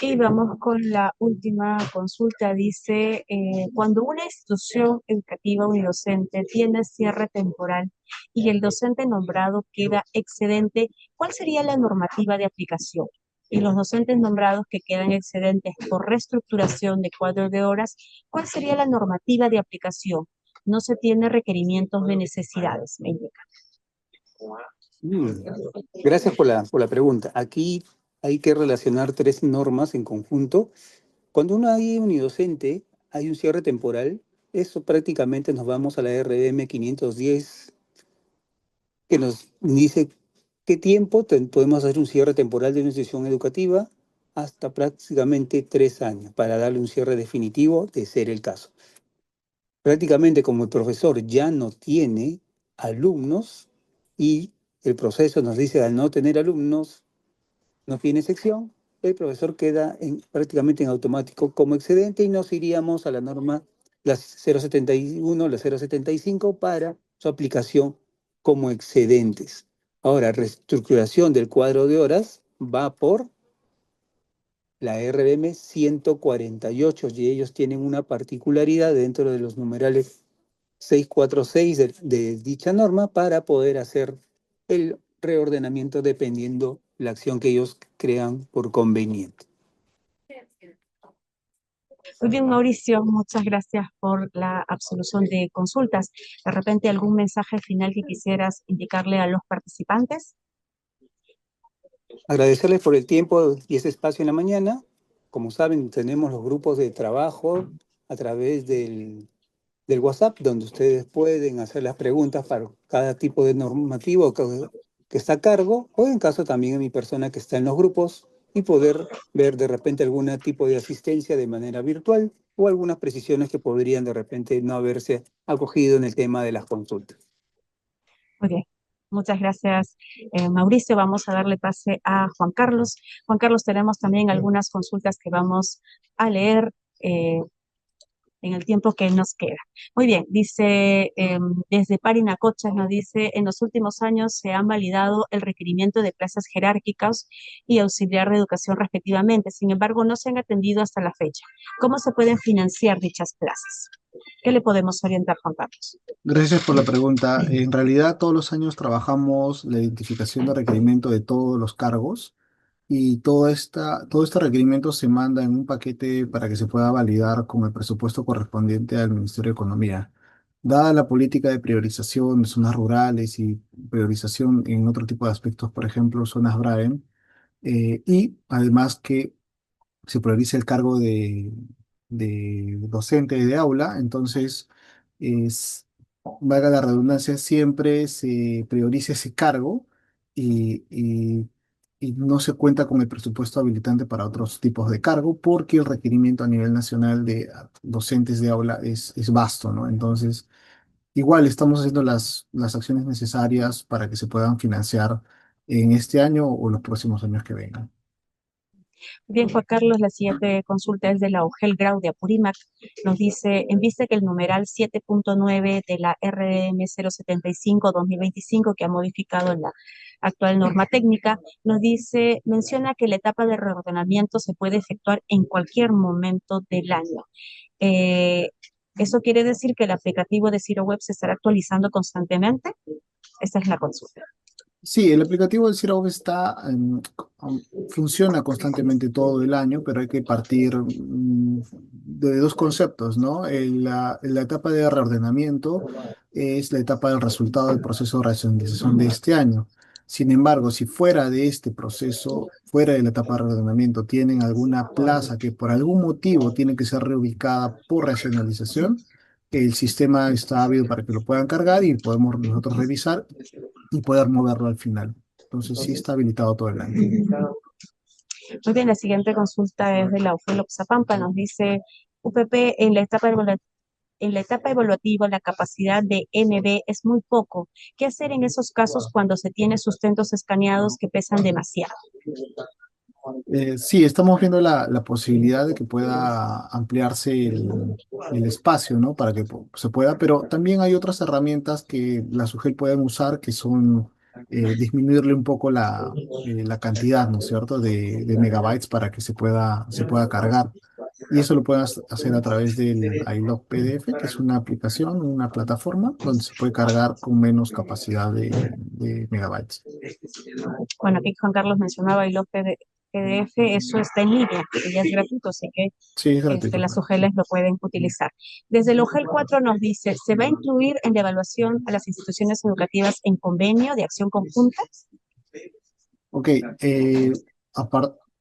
Y vamos con la última consulta. Dice, cuando una institución educativa unidocente tiene cierre temporal y el docente nombrado queda excedente, ¿cuál sería la normativa de aplicación? Y los docentes nombrados que quedan excedentes por reestructuración de cuadro de horas, ¿cuál sería la normativa de aplicación? No se tiene requerimientos de necesidades, me indica. Gracias por la pregunta. Aquí hay que relacionar 3 normas en conjunto. Cuando uno hay unidocente, hay un cierre temporal, eso prácticamente nos vamos a la RDM 510, que nos dice qué tiempo podemos hacer un cierre temporal de una institución educativa hasta prácticamente 3 años, para darle un cierre definitivo de ser el caso. Prácticamente como el profesor ya no tiene alumnos y el proceso nos dice al no tener alumnos, no tiene sección, el profesor queda prácticamente en automático como excedente y nos iríamos a la norma, la 071, la 075 para su aplicación como excedentes. Ahora, reestructuración del cuadro de horas va por la RBM 148 y ellos tienen una particularidad dentro de los numerales 646 de dicha norma para poder hacer el reordenamiento dependiendo la acción que ellos crean por conveniente. Muy bien, Mauricio, muchas gracias por la absolución de consultas. De repente, ¿algún mensaje final que quisieras indicarle a los participantes? Agradecerles por el tiempo y ese espacio en la mañana. Como saben, tenemos los grupos de trabajo a través del WhatsApp, donde ustedes pueden hacer las preguntas para cada tipo de normativo que está a cargo, o en caso también de mi persona que está en los grupos, y poder ver de repente algún tipo de asistencia de manera virtual o algunas precisiones que podrían de repente no haberse acogido en el tema de las consultas. Muy bien. Muchas gracias, Mauricio. Vamos a darle pase a Juan Carlos. Juan Carlos, tenemos también algunas consultas que vamos a leer en el tiempo que nos queda. Muy bien, dice, desde Parinacochas nos dice, en los últimos años se han validado el requerimiento de plazas jerárquicas y auxiliar de educación respectivamente, sin embargo, no se han atendido hasta la fecha. ¿Cómo se pueden financiar dichas plazas? ¿Qué le podemos orientar, Juan Carlos? Gracias por la pregunta. En realidad, todos los años trabajamos la identificación de requerimiento de todos los cargos y todo este requerimiento se manda en un paquete para que se pueda validar con el presupuesto correspondiente al Ministerio de Economía. Dada la política de priorización de zonas rurales y priorización en otro tipo de aspectos, por ejemplo, zonas BRAEN, y además que se prioriza el cargo de docente de aula, entonces, es, valga la redundancia, siempre se prioriza ese cargo y, y- y no se cuenta con el presupuesto habilitante para otros tipos de cargo porque el requerimiento a nivel nacional de docentes de aula es vasto, ¿no? Entonces, igual estamos haciendo las acciones necesarias para que se puedan financiar en este año o los próximos años que vengan. Bien, Juan Carlos, la siguiente consulta es de la OGEL Grau de Apurímac. Nos dice, en vista que el numeral 7.9 de la RM 075-2025, que ha modificado la actual norma técnica, nos dice, menciona que la etapa de reordenamiento se puede efectuar en cualquier momento del año. Eh, ¿Eso quiere decir que el aplicativo de Zero Web se estará actualizando constantemente? Esta es la consulta. Sí, el aplicativo del Zero está, funciona constantemente todo el año, pero hay que partir de dos conceptos, ¿no? La etapa de reordenamiento es la etapa del resultado del proceso de racionalización de este año. Sin embargo, si fuera de este proceso, fuera de la etapa de reordenamiento, tienen alguna plaza que por algún motivo tiene que ser reubicada por racionalización, el sistema está ávido para que lo puedan cargar y podemos nosotros revisar y poder moverlo al final. Entonces sí está habilitado todo el año. Muy bien, la siguiente consulta es de la UFEL Oxapampa. Nos dice, UPP, en la etapa evaluativa la capacidad de MB es muy poco. ¿Qué hacer en esos casos cuando se tiene sustentos escaneados que pesan demasiado? Sí, estamos viendo la posibilidad de que pueda ampliarse el espacio, ¿no? Para que se pueda, pero también hay otras herramientas que la SUGEL pueden usar que son disminuirle un poco la cantidad, ¿no es cierto?, de megabytes para que se pueda cargar. Y eso lo pueden hacer a través del iLog PDF, que es una aplicación, una plataforma donde se puede cargar con menos capacidad de megabytes. Bueno, aquí Juan Carlos mencionaba y los PDF, eso está en línea, que ya es gratuito, así que Sí, es gratuito, las correcto. UGELs lo pueden utilizar. Desde el UGEL 4 nos dice, ¿se va a incluir en la evaluación a las instituciones educativas en convenio de acción conjunta? Ok,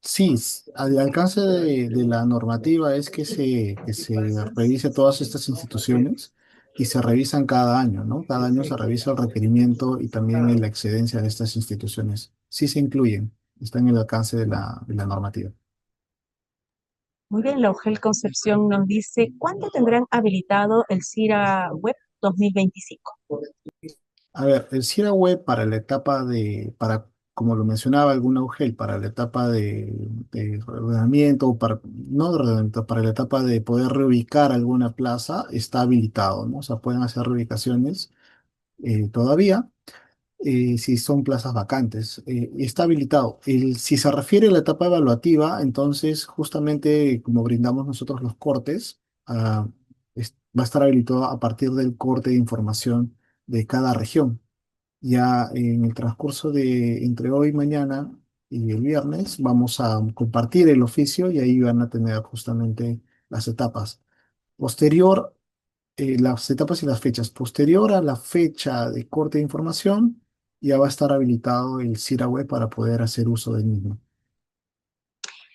sí, al alcance de la normativa es que se revise todas estas instituciones y se revisan cada año, ¿no? Cada año se revisa el requerimiento y también la excedencia de estas instituciones. Sí se incluyen, está en el alcance de la normativa. Muy bien, la UGEL Concepción nos dice, ¿cuándo tendrán habilitado el CIRA Web 2025? A ver, el Sierra Web para la etapa como lo mencionaba alguna UGEL, para la etapa de ordenamiento, no de ordenamiento, para la etapa de poder reubicar alguna plaza, está habilitado, ¿no? O sea, pueden hacer reubicaciones todavía, si son plazas vacantes. Está habilitado. Si se refiere a la etapa evaluativa, entonces justamente como brindamos nosotros los cortes, va a estar habilitado a partir del corte de información de cada región. Ya en el transcurso de entre hoy, mañana y el viernes vamos a compartir el oficio y ahí van a tener justamente las etapas. Posterior, las etapas y las fechas. Posterior a la fecha de corte de información, ya va a estar habilitado el CIRA Web para poder hacer uso del mismo.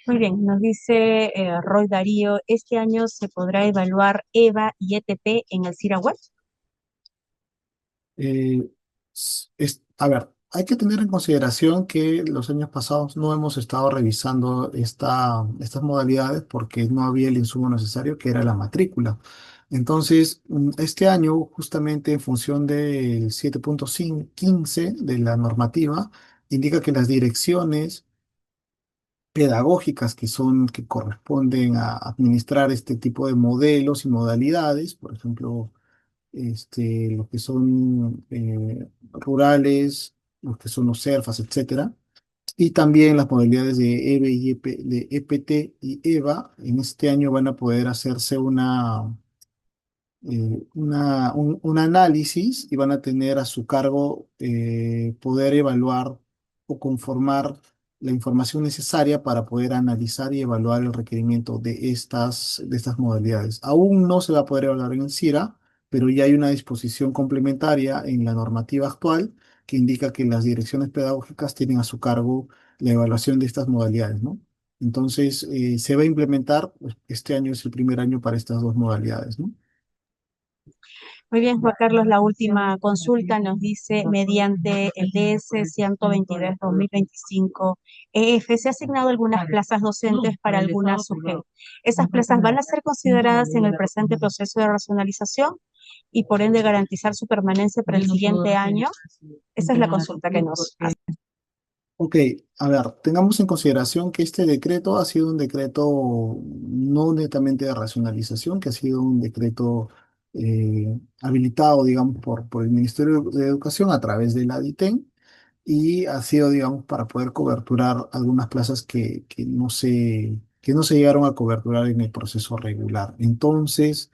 Muy bien, nos dice Roy Darío, ¿este año se podrá evaluar EVA y ETP en el CIRA Web? Eh, a ver, hay que tener en consideración que los años pasados no hemos estado revisando estas modalidades porque no había el insumo necesario que era la matrícula. Entonces, este año, justamente en función del 7.15 de la normativa, indica que las direcciones pedagógicas que corresponden a administrar este tipo de modelos y modalidades, por ejemplo, los que son rurales, los que son los CERFAS, etcétera, y también las modalidades de EVE y de EPT y EVA, en este año van a poder hacerse un análisis y van a tener a su cargo poder evaluar o conformar la información necesaria para poder analizar y evaluar el requerimiento de estas modalidades. Aún no se va a poder evaluar en el CIRA, pero ya hay una disposición complementaria en la normativa actual que indica que las direcciones pedagógicas tienen a su cargo la evaluación de estas modalidades, ¿no? Entonces, se va a implementar, pues, este año es el primer año para estas dos modalidades, ¿no? Muy bien, Juan Carlos, la última consulta nos dice, mediante el DS 122-2025 EF, se ha asignado algunas plazas docentes para algunas UGEL. ¿Esas plazas van a ser consideradas en el presente proceso de racionalización y por ende garantizar su permanencia para el siguiente año? Esa es la consulta que nos hace. Ok, a ver, tengamos en consideración que este decreto ha sido un decreto no netamente de racionalización, que ha sido un decreto habilitado, digamos, por el Ministerio de Educación a través de la DITEN y ha sido, digamos, para poder coberturar algunas plazas que no se llegaron a coberturar en el proceso regular. Entonces,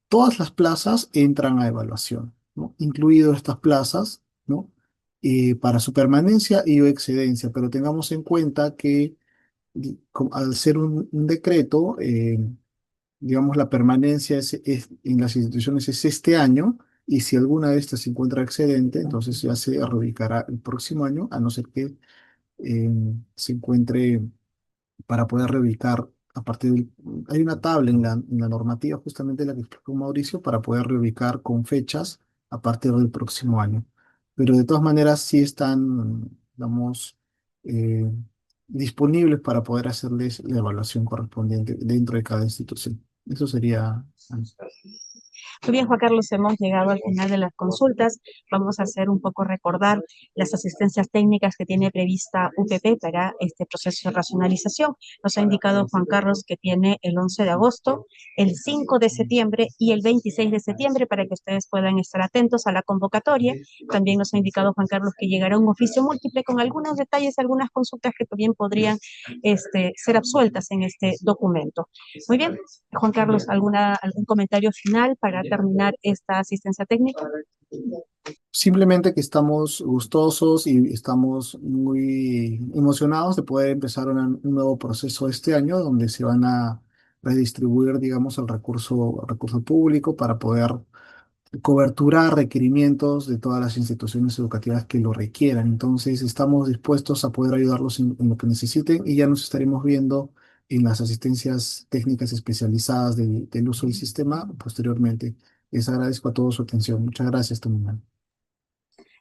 todas las plazas entran a evaluación, ¿no? Incluido estas plazas, ¿no? Para su permanencia y o excedencia, pero tengamos en cuenta que al ser un decreto, digamos, la permanencia en las instituciones es este año, y si alguna de estas se encuentra excedente, entonces ya se reubicará el próximo año, a no ser que se encuentre para poder reubicar a partir del... Hay una tabla en la normativa, justamente la que explicó Mauricio, para poder reubicar con fechas a partir del próximo año. Pero de todas maneras sí están, digamos, eh, disponibles para poder hacerles la evaluación correspondiente dentro de cada institución. Eso sería... Muy bien, Juan Carlos, hemos llegado al final de las consultas. Vamos a hacer un poco recordar las asistencias técnicas que tiene prevista UPP para este proceso de racionalización. Nos ha indicado Juan Carlos que tiene el 11 de agosto, el 5 de septiembre y el 26 de septiembre para que ustedes puedan estar atentos a la convocatoria. También nos ha indicado Juan Carlos que llegará un oficio múltiple con algunos detalles, algunas consultas que también podrían ser absueltas en este documento. Muy bien, Juan Carlos, ¿algún comentario final para terminar esta asistencia técnica? Simplemente que estamos gustosos y estamos muy emocionados de poder empezar un nuevo proceso este año donde se van a redistribuir, digamos, el recurso público para poder coberturar requerimientos de todas las instituciones educativas que lo requieran. Entonces, estamos dispuestos a poder ayudarlos en lo que necesiten y ya nos estaremos viendo en las asistencias técnicas especializadas del uso del sistema posteriormente. Les agradezco a todos su atención. Muchas gracias, también.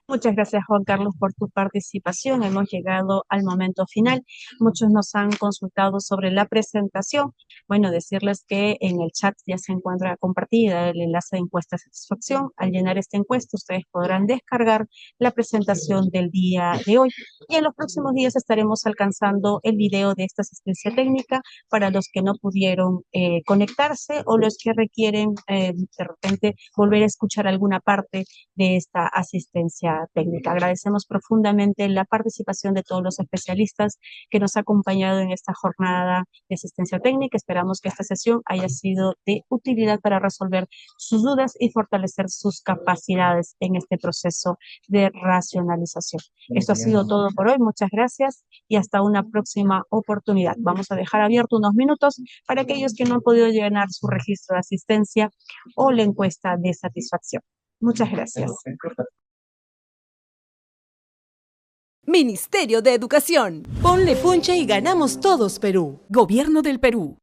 Muchas gracias, Juan Carlos, por tu participación. Hemos llegado al momento final. Muchos nos han consultado sobre la presentación. Bueno, decirles que en el chat ya se encuentra compartida el enlace de encuesta de satisfacción. Al llenar esta encuesta, ustedes podrán descargar la presentación del día de hoy. Y en los próximos días estaremos alcanzando el video de esta asistencia técnica para los que no pudieron conectarse o los que requieren de repente volver a escuchar alguna parte de esta asistencia asistencia técnica. Agradecemos profundamente la participación de todos los especialistas que nos han acompañado en esta jornada de asistencia técnica. Esperamos que esta sesión haya sido de utilidad para resolver sus dudas y fortalecer sus capacidades en este proceso de racionalización. Esto ha sido todo por hoy. Muchas gracias y hasta una próxima oportunidad. Vamos a dejar abierto unos minutos para aquellos que no han podido llenar su registro de asistencia o la encuesta de satisfacción. Muchas gracias. Ministerio de Educación. Ponle punche y ganamos todos, Perú. Gobierno del Perú.